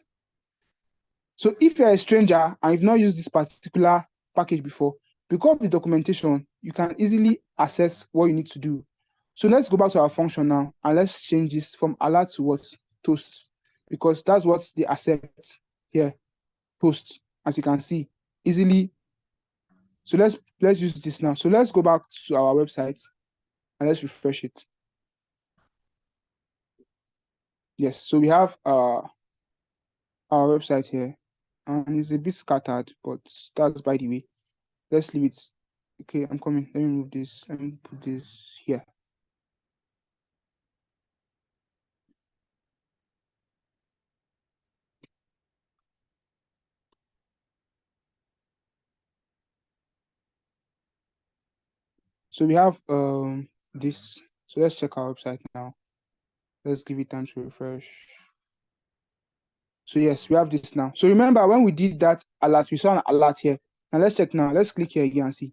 So if you're a stranger and you've not used this particular package before, because of the documentation, you can easily access what you need to do. So let's go back to our function now and let's change this from alert to what? Toast, because that's what they accept here. Toast, as you can see, easily. So let's use this now. So let's go back to our website and let's refresh it. Yes, so we have our website here, and it's a bit scattered, but that's by the way. Let's leave it. Okay, I'm coming. Let me move this. Let me put this here. So we have this. So let's check our website now. Let's give it time to refresh. So yes, we have this now. So remember when we did that alert, we saw an alert here. Now let's check now. Let's click here again and see.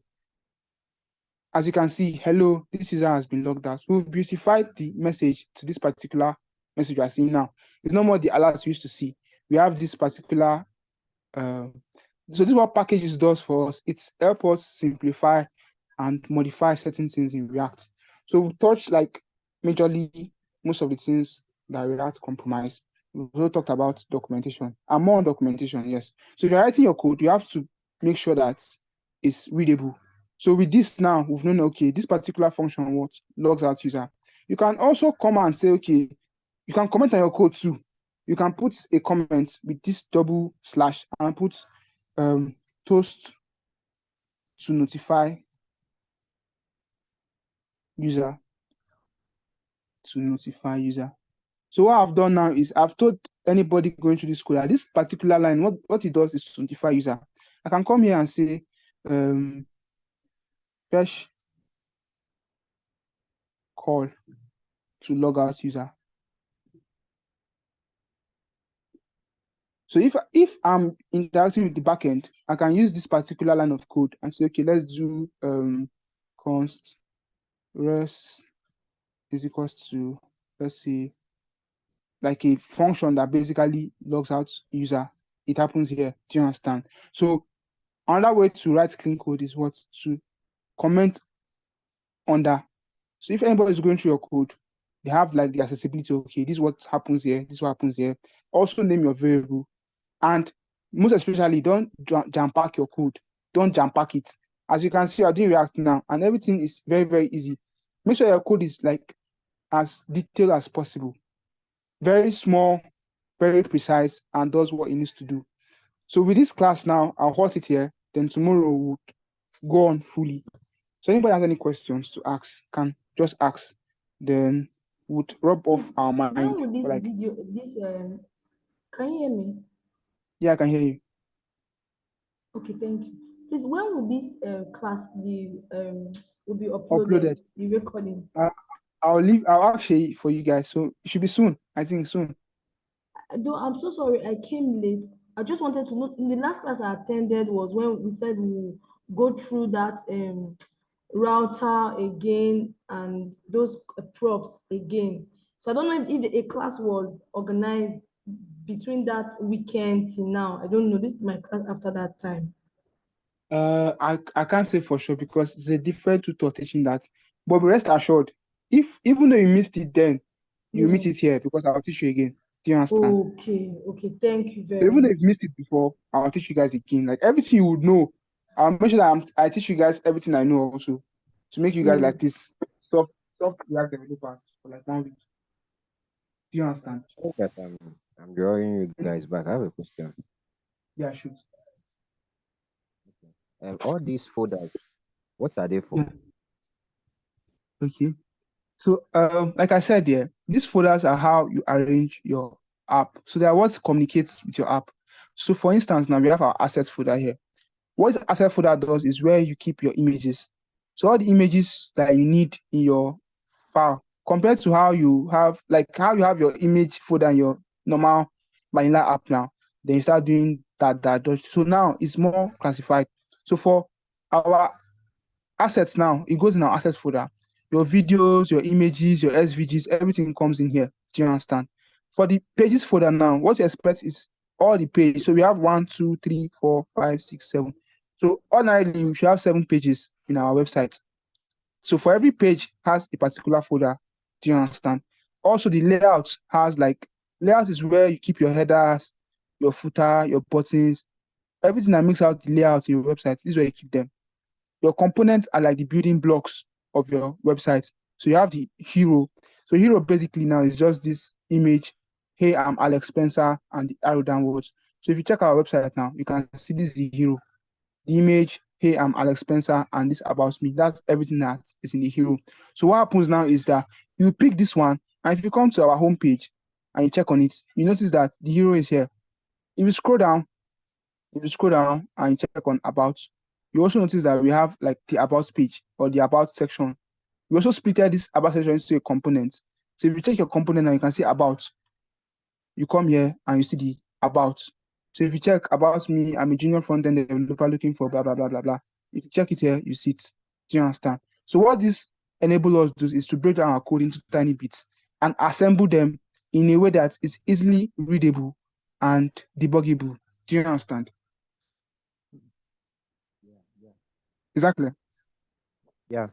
As you can see, hello, this user has been logged out. We've beautified the message to this particular message we are seeing now. It's no more the alerts we used to see. We have this particular so this is what packages does for us. It helps us simplify and modify certain things in React. So we've touched like majorly most of the things that React compromise. We've also talked about documentation and more on documentation, yes. So if you're writing your code, you have to make sure that it's readable. So with this now, we've known, okay, this particular function what logs out user. You can also come and say, okay, you can comment on your code too. You can put a comment with this double slash and put toast to notify user. So what I've done now is I've told anybody going through this code that this particular line, what it does is to notify user. I can come here and say fetch call to log out user. So if I'm interacting with the backend, I can use this particular line of code and say, okay, let's do const res is equals to, let's see, like a function that basically logs out user. It happens here. Do you understand? So another way to write clean code is what? To comment under. So if anybody is going through your code, they have like the accessibility, okay, this is what happens here, this is what happens here. Also name your variable. And most especially, don't jam pack your code. Don't jam pack it. As you can see, I'm doing React now, and everything is very, very easy. Make sure your code is like as detailed as possible. Very small, very precise, and does what it needs to do. So with this class now, I'll halt it here. Then tomorrow we'll go on fully. So anybody has any questions to ask, can just ask. Then would rub off our mind. When will this Like, video, can you hear me? yeah, I can hear you. Okay, thank you. Please, when will this class will be Uploaded. the recording? I'll actually for you guys. So it should be soon. I think soon. Though I'm so sorry, I came late. I just wanted to know. In the last class I attended was when we said we'll go through that router again and those props again. So I don't know if a class was organized between that weekend till now. I don't know. This is my class after that time. I can't say for sure because it's a different tutor teaching that. But rest assured, if even though you missed it then, you meet it here because I'll teach you again. Do you understand? Okay. Thank you So very even much. if you missed it before, I'll teach you guys again. Like everything you would know, I'll make sure that I teach you guys everything I know also to make you guys like this soft React developers for like 1 week. Do you understand? Sorry that I'm drawing you guys back. I have a question. Yeah, shoot. All these folders, what are they for? Yeah. Okay. So like I said, yeah, these folders are how you arrange your app. So they are what communicates with your app. So for instance, now we have our assets folder here. What the asset folder does is where you keep your images. So all the images that you need in your file, compared to how you have your image folder in your normal vanilla app now, then you start doing that. So now it's more classified. So for our assets now, it goes in our assets folder. Your videos, your images, your SVGs, everything comes in here. Do you understand? For the pages folder now, what you expect is all the pages. So we have 1, 2, 3, 4, 5, 6, 7. So ordinarily, we should have 7 pages in our website. So for every page has a particular folder. Do you understand? Also, the layout has layout is where you keep your headers, your footer, your buttons, everything that makes out the layout of your website. This is where you keep them. Your components are like the building blocks of your website. So you have the hero. So hero basically now is just this image. Hey, I'm Alex Spencer and the arrow downwards. So if you check our website now, you can see this is the hero. The image, hey, I'm Alex Spencer and this about me. That's everything that is in the hero. So what happens now is that you pick this one, and if you come to our homepage and you check on it, you notice that the hero is here. If you scroll down and you check on about, you also notice that we have like the about page or the about section. We also split this about section into a component. So if you check your component now, you can see about. You come here and you see the about. So if you check about me, I'm a junior front-end developer looking for blah, blah, blah, blah, blah. If you check it here, you see it. Do you understand? So what this enables us to do is to break down our code into tiny bits and assemble them in a way that is easily readable and debuggable. Do you understand? Yeah. Exactly. Yeah.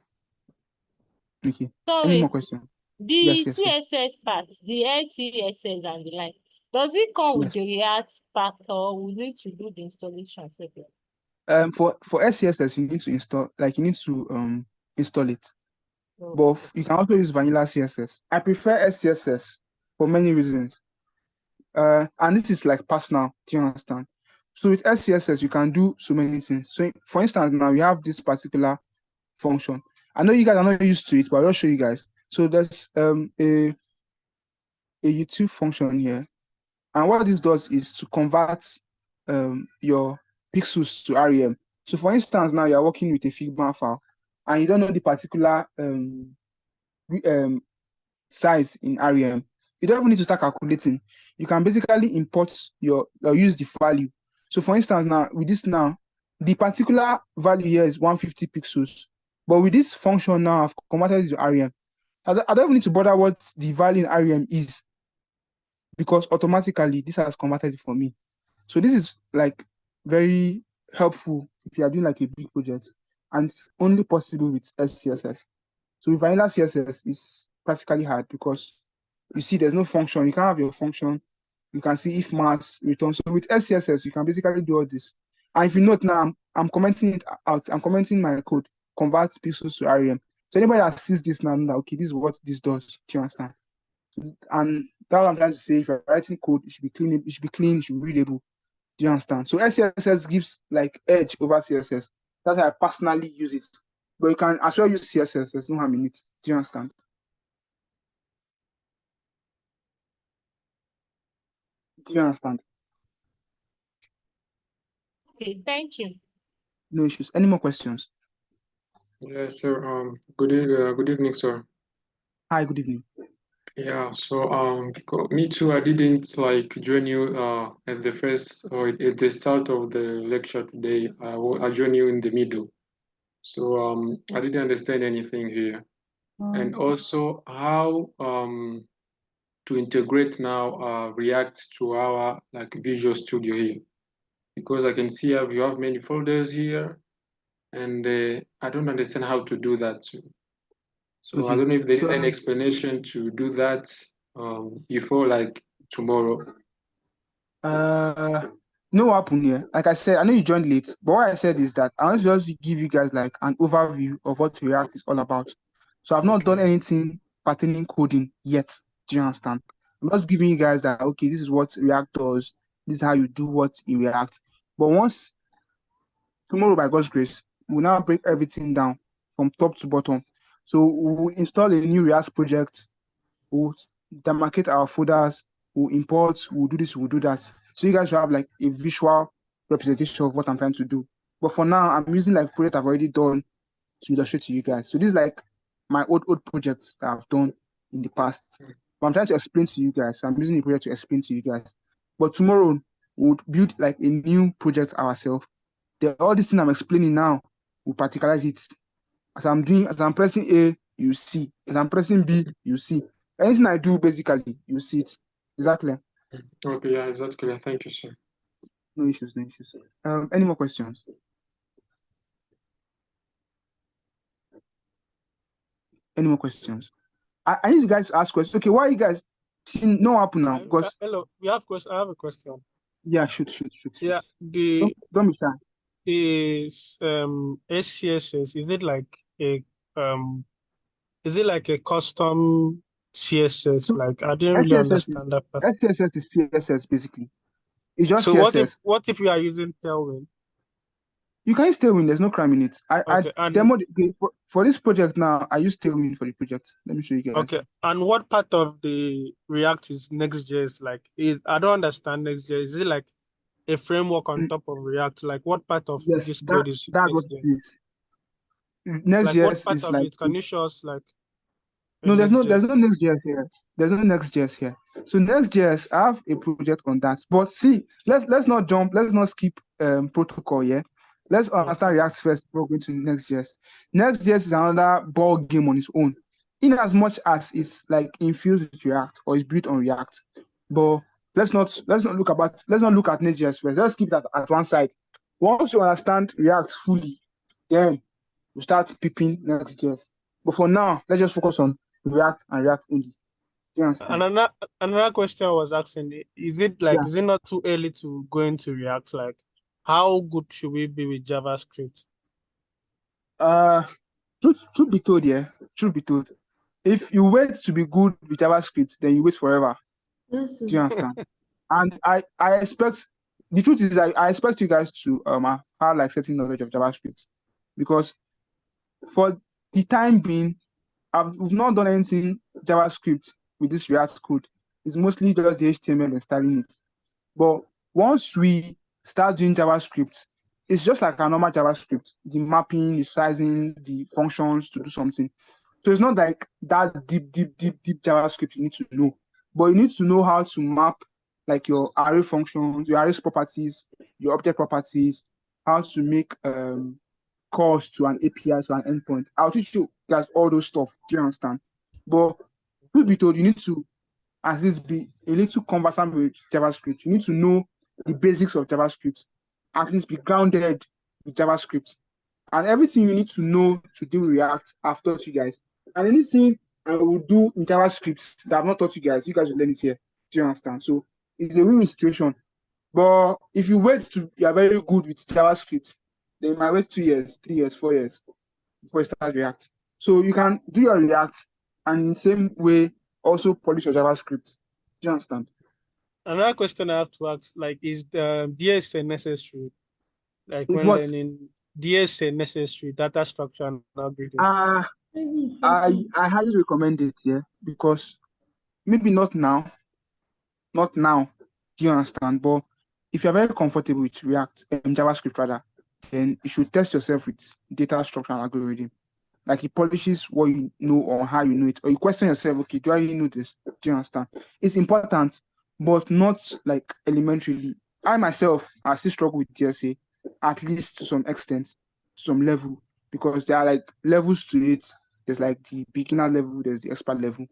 Okay. Any more Sorry, questions? the Yes. CSS part, the LCSS and the like, does it come with Yes. the React pack or we need to do the installation separately? For SCSS, you need to install it. But Okay. you can also use vanilla CSS. I prefer SCSS for many reasons. And this is like personal. Do you understand? So with SCSS, you can do so many things. So for instance, now you have this particular function. I know you guys are not used to it, but I'll show you guys. So there's a YouTube function here. And what this does is to convert your pixels to REM. So for instance, now you're working with a Figma file and you don't know the particular size in REM. You don't even need to start calculating. You can basically import or use the value. So for instance, now with this now, the particular value here is 150 pixels. But with this function now, I've converted it to REM. I don't even need to bother what the value in REM is because automatically this has converted it for me. So this is like very helpful if you are doing like a big project, and it's only possible with SCSS. So with vanilla CSS, it's practically hard because you see there's no function. You can't have your function. You can see if mass return. So with SCSS, you can basically do all this. And if you note now, I'm commenting it out. I'm commenting my code, convert pixels to REM. So anybody that sees this now, know that, okay, this is what this does. Do you understand? And that's what I'm trying to say. If you're writing code, it should be clean. It should be clean. It should be readable. Do you understand? So SCSS gives like edge over CSS. That's why I personally use it. But you can as well use CSS. There's no harm in it. Do you understand? Do you understand? Okay, thank you. No issues. Any more questions? Yes, sir. Good evening, sir. Hi, good evening. Yeah, so because me too, I didn't like join you at the first or at the start of the lecture today. I joined you in the middle. So I didn't understand anything here. And also how to integrate now React to our like Visual Studio here. Because I can see you have many folders here, and I don't understand how to do that too. So I don't know if there is any explanation to do that before like tomorrow. No what happened here. Like I said, I know you joined late, but what I said is that I want to just give you guys like an overview of what React is all about. So I've not done anything pertaining coding yet. Do you understand? I'm just giving you guys that okay, this is what React does, this is how you do what in React. But once tomorrow, by God's grace, we'll now break everything down from top to bottom. So we'll install a new React project, we'll demarcate our folders, we'll import, we'll do this, we'll do that. So you guys will have like a visual representation of what I'm trying to do. But for now, I'm using like project I've already done to illustrate to you guys. So this is like my old projects that I've done in the past. But I'm trying to explain to you guys. So I'm using the project to explain to you guys. But tomorrow we'll build like a new project ourselves. All this thing I'm explaining now, we'll particularize it. As I'm pressing A, you see. As I'm pressing B, you see. Anything I do, basically, you see it. Exactly. Okay, yeah, is that clear? Thank you, sir. No issues, no issues. Any more questions? Any more questions? I need you guys to ask questions. Okay, why are you guys seeing no happen now? Because hello, we have question. I have a question. yeah, shoot. Yeah, Don't be shy. the SCSS, is it like a custom CSS? So Like I didn't really understand that part. SCSS is CSS basically. It's just So CSS. what if we are using Tailwind? You can use Tailwind, there's no crime in it. Okay, I demoed for this project now, I use Tailwind for the project. Let me show you guys. Okay, and what part of the React is Next.js? Like, I don't understand Next.js. Is it like a framework on top of React? Like, what part of Yes, this code is that's what Next.js? it is. Like, what Next.js part is of like it? Can you show us like no, there's no Next.js? Next.js here. There's no Next.js here. So Next.js, I have a project on that. But see, let's not jump, let's not skip protocol, yeah. Let's understand React first before going to Next.js. Next.js is another ball game on its own. In as much as it's like infused with React or is built on React. But let's not look at Next.js first. Let's keep that at one side. Once you understand React fully, then we start peeping Next.js. But for now, let's just focus on React and React only. Do you understand? Another question I was asking, is it not too early to go into React? Like, how good should we be with JavaScript? Truth be told, if you wait to be good with JavaScript, then you wait forever. Yes, Do you understand? And I expect the truth is I expect you guys to have like certain knowledge of JavaScript, because for the time being, we've not done anything JavaScript with this React code. It's mostly just the HTML and styling it. But once we start doing JavaScript, it's just like a normal JavaScript, the mapping, the sizing, the functions to do something. So it's not like that deep JavaScript you need to know, but you need to know how to map like your array functions, your arrays properties, your object properties, how to make calls to an API, to an endpoint. I'll teach you guys all those stuff. Do you understand? But truth be told, you need to at least be a little conversant with JavaScript. You need to know the basics of JavaScript, at least be grounded with JavaScript. And everything you need to know to do React, I've taught you guys. And anything I will do in JavaScript that I've not taught you guys will learn it here. Do you understand? So it's a win-win situation. But if you wait to you are very good with JavaScript, then you might wait 2 years, 3 years, 4 years before you start React. So you can do your React and in the same way also polish your JavaScript. Do you understand? Another question I have to ask, like, is the BSA necessary? Like It's when what? learning DSA necessary, data structure and algorithm? I highly recommend it, yeah, because maybe not now, do you understand? But if you're very comfortable with React and JavaScript rather, then you should test yourself with data structure and algorithm. Like it polishes what you know or how you know it, or you question yourself, okay, do I really know this? Do you understand? It's important, but not like elementarily. I myself, I still struggle with DSA, at least to some extent, to some level, because there are like levels to it. There's like the beginner level, there's the expert level.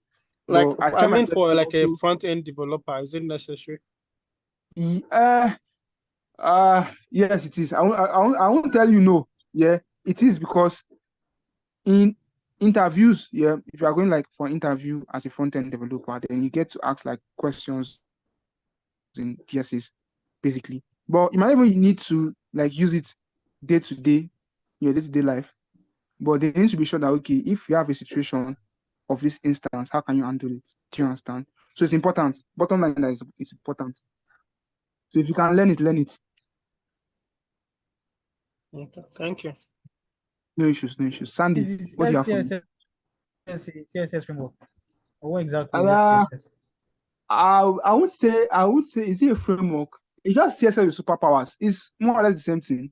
Like, But I I try my mean, best for to like a also, front-end developer, is it necessary? uh, yes, it is. I won't tell you no. Yeah, it is because in interviews, yeah, if you are going like for interview as a front-end developer, then you get to ask like questions in TSS, basically. But you might even need to like use it day to day, your day-to-day life. But they need to be sure that okay, if you have a situation of this instance, how can you handle it? Do you understand? So it's important. Bottom line that is it's important. So if you can learn it, learn it. Okay, thank you. No issues, no issues. Sandy, Is what do you have for me? CSS framework? Or what exactly is Uh, CSS? I would say is it a framework? It's just CSS with superpowers. It's more or less the same thing.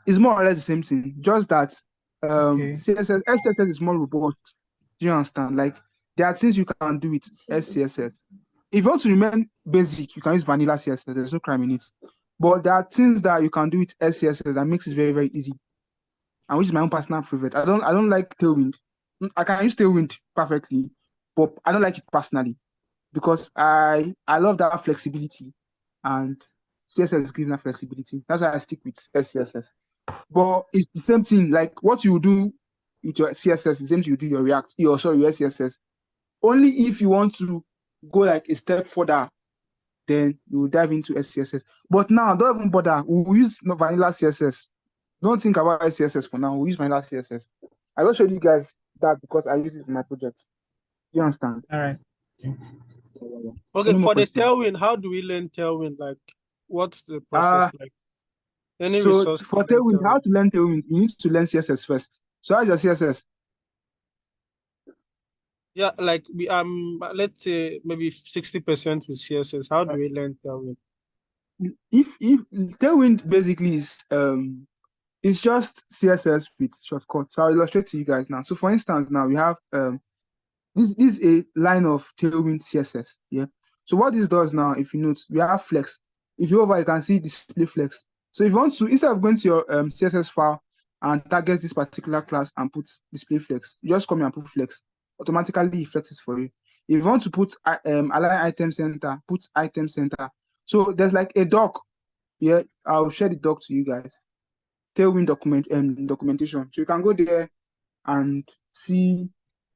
It's more or less the same thing. Just that Okay. CSS SCSS is more robust. Do you understand? Like there are things you can do with SCSS. If you want to remain basic, you can use vanilla CSS. There's no crime in it. But there are things that you can do with SCSS that makes it very, very easy. And which is my own personal favorite. I don't like Tailwind. I can use Tailwind perfectly, but I don't like it personally because I love that flexibility and CSS is giving that flexibility. That's why I stick with SCSS. But it's the same thing. Like what you do with your CSS, the same thing you do your React, your SCSS. Only if you want to go like a step further, then you will dive into SCSS. But now, don't even bother. We'll use vanilla CSS. Don't think about SCSS for now. We'll use vanilla CSS. I will show you guys that because I use it in my project. You understand? All right. Okay, Any more for the questions? Tailwind, how do we learn Tailwind? Like, what's the process Uh like? Any so resource to for learn Tailwind, how Tailwind? to learn Tailwind, you need to learn CSS first. So how's your CSS? Yeah, like we let's say maybe 60% with CSS. How do we learn Tailwind? If Tailwind basically is it's just CSS with shortcuts. So I'll illustrate to you guys now. So for instance, now we have this is a line of Tailwind CSS. Yeah. So what this does now, if you note, we have flex. If you over, you can see display flex. So if you want to, instead of going to your CSS file and target this particular class and put display flex, you just come here and put flex. Automatically it flexes for you. If you want to put align item center, put item center. So there's like a doc. Yeah, I'll share the doc to you guys. Tailwind documentation. So you can go there and see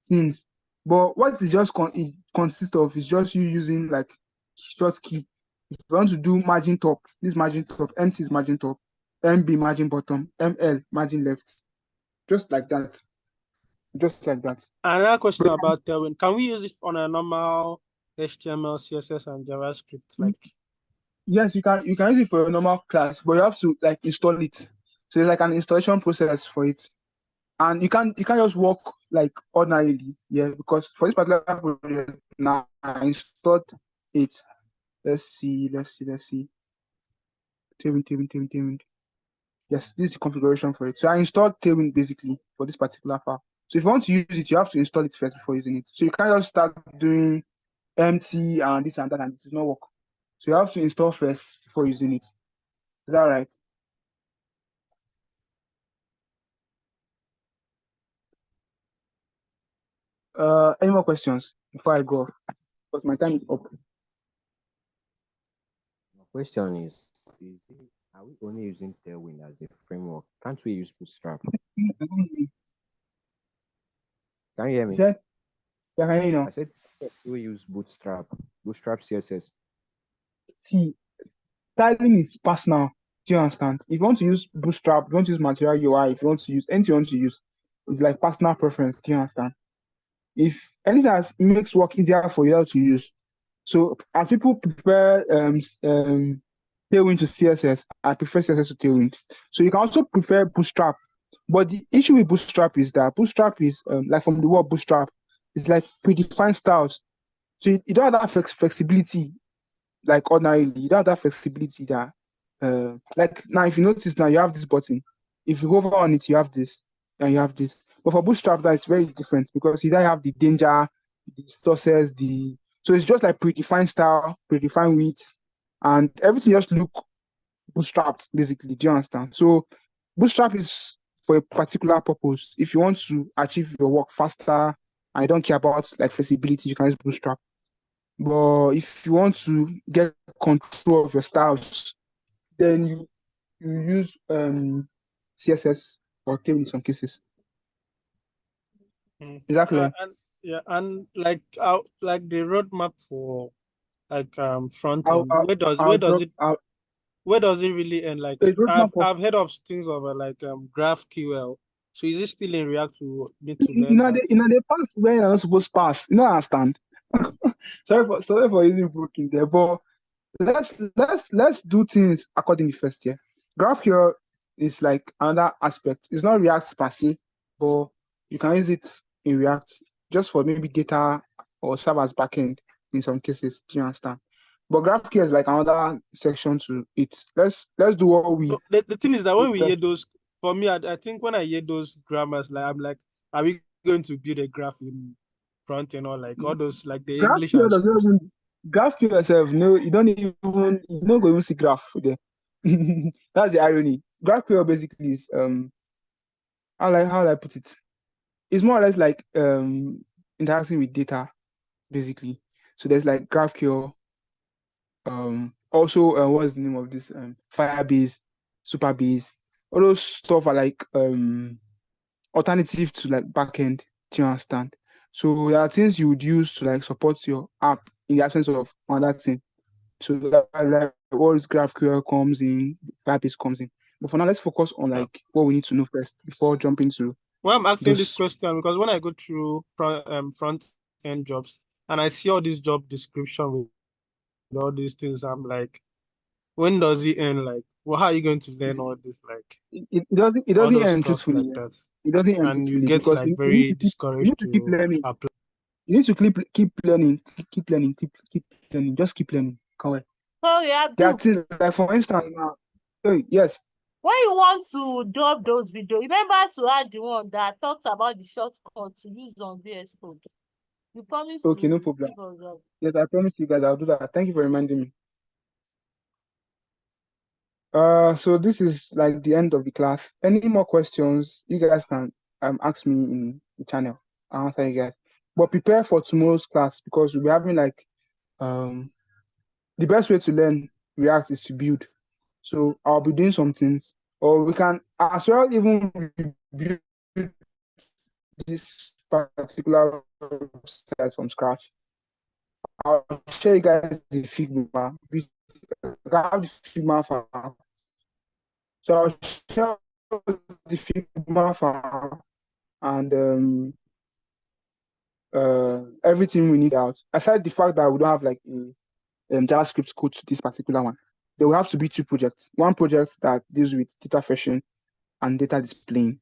things. But what it just it consists of is just you using like short key. If you want to do margin top, this margin top, MT is margin top, MB margin bottom, ML margin left. Just like that. Just like that. Another question about Tailwind. Can we use it on a normal HTML, CSS, and JavaScript? Like, Yes, you can use it for a normal class, but you have to like install it. So it's like an installation process for it. And you can't just work like ordinarily, yeah, because for this particular project now I installed it. Let's see. Tailwind. Yes, this is the configuration for it. So I installed Tailwind basically for this particular file. So if you want to use it, you have to install it first before using it. So you can't just start doing empty and this and that and it does not work. So you have to install first before using it. Is that right? Any more questions before I go? Because my time is up. My question are we only using Tailwind as a framework? Can't we use Bootstrap? Can you hear You me? said, yeah, can you know? I said we use Bootstrap CSS. See, styling is personal. Do you understand? If you want to use Bootstrap, if you want to use Material UI, if you want to use anything you want to use, it's like personal preference. Do you understand? If anything that makes work easier for you to use. So, and people prefer Tailwind to CSS. I prefer CSS to Tailwind. So you can also prefer Bootstrap. But the issue with Bootstrap is that Bootstrap is like from the word Bootstrap, it's like predefined styles. So you don't have that flexibility like ordinarily. You don't have that flexibility that like now if you notice now you have this button. If you hover on it, you have this and you have this. But for Bootstrap, that is very different because you don't have the danger, the sources, so it's just like predefined style, predefined width, and everything just look bootstrapped basically. Do you understand? So Bootstrap is for a particular purpose. If you want to achieve your work faster and you don't care about like flexibility, you can use Bootstrap. But if you want to get control of your styles, then you use CSS or Tailwind in some cases. Exactly. And like the roadmap for like front I'll, end, I'll, where does I'll drop, I'll, it really end? Like a roadmap of, I've heard of things of like GraphQL. So is it still in React to need to you learn know, that? they pass where you're not supposed to pass. You know, I understand. sorry for using book in there, but let's do things accordingly first. Yeah, GraphQL is like another aspect. It's not React per se, but you can use it in React just for maybe data or serve as backend in some cases. Do you understand? But GraphQL is like another section to it. Let's do what we. So the thing is that when we hear those, for me, I think when I hear those grammars, like I'm like, are we going to build a graph in front end or like all those like the English GraphQL and does not schools? even GraphQL yourself. No, you don't even go even see graph there. That's the irony. GraphQL basically is how do I put it? It's more or less like interacting with data, basically. So there's like GraphQL, also what's the name of this? Firebase, Superbase. All those stuff are like alternative to like backend. Do you understand? So there are things you would use to like support your app in the absence of another thing. So like what is GraphQL comes in, Firebase comes in. But for now, let's focus on like what we need to know first before jumping to Well, I'm asking this those. question because when I go through front end jobs and I see all this job description with all these things, I'm like, when does it end? Like, well, how are you going to learn all this? Like It all doesn't those end stuff truthfully. like Yeah. that, It doesn't end and you truthfully get because like you need very you need discouraged to keep to learning. apply. You need to keep learning, keep learning, keep learning. Just keep learning. Correct. Sorry, There are Abdul. things like for instance now. Sorry, yes. When you want to drop those videos, remember to add the one that talks about the shortcut to use on VS Code. You promise Okay, no to problem. give us that. Yes, I promise you guys I'll do that. Thank you for reminding me. So this is like the end of the class. Any more questions? You guys can ask me in the channel. I'll answer you guys. But prepare for tomorrow's class because we'll be having like the best way to learn React is to build. So I'll be doing some things, or we can as well even build this particular website from scratch. I'll show you guys the Figma. I have the Figma file. So I'll show the Figma file and everything we need out. Aside the fact that we don't have like a JavaScript code to this particular one, there will have to be two projects. One project that deals with data fetching and data displaying,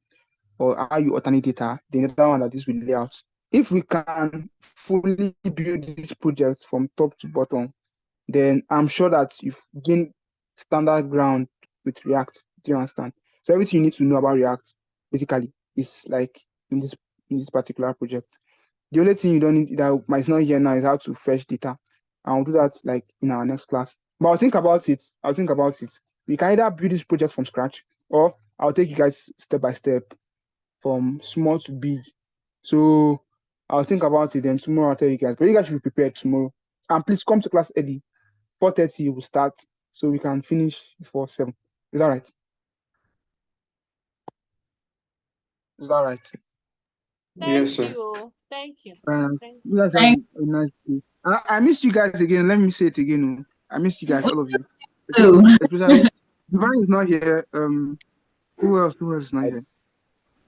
or how you alternate data. The other one that deals with layouts. If we can fully build this project from top to bottom, then I'm sure that you've gained standard ground with React. Do you understand? So everything you need to know about React basically is like in this particular project. The only thing you don't need that might not here now is how to fetch data. And I'll do that like in our next class. But I'll think about it. We can either build this project from scratch or I'll take you guys step by step from small to big. So I'll think about it, then tomorrow I'll tell you guys. But you guys should be prepared tomorrow. And please come to class early. 4:30 we'll start so we can finish before 7. Is that right? Is that right? Yes, sir. Thank you. Thank You guys have a nice day. I miss you guys again. Let me say it again. I miss you guys, all of you. Especially Divine is not here. Who else is not here?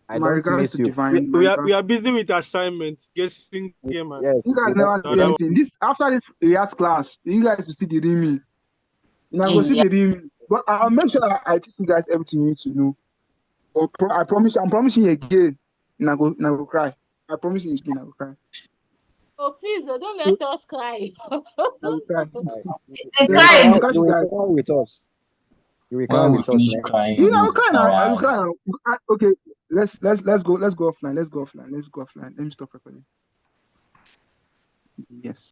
I My don't regards miss to you. Divine. We are busy with assignments, guessing game and Yes, You guys we never don't, do we don't. anything. This after this React class, you guys will see the real me. You know, go see Yeah. the real me. But I'll make sure I teach you guys everything you need to know. Or I promise, I'm promising you again. And I go cry. I promise you again, I will cry. Oh, please, don't So, let us cry. I will cry. The Then cry I'll is catch You you will guys. cry with us. You will cry When we with us, finish man. crying, You we know, I will will cry now. dry I will cry eyes. now. Okay, let's go offline. Let's go offline. Let's go offline. Let me stop recording. Yes.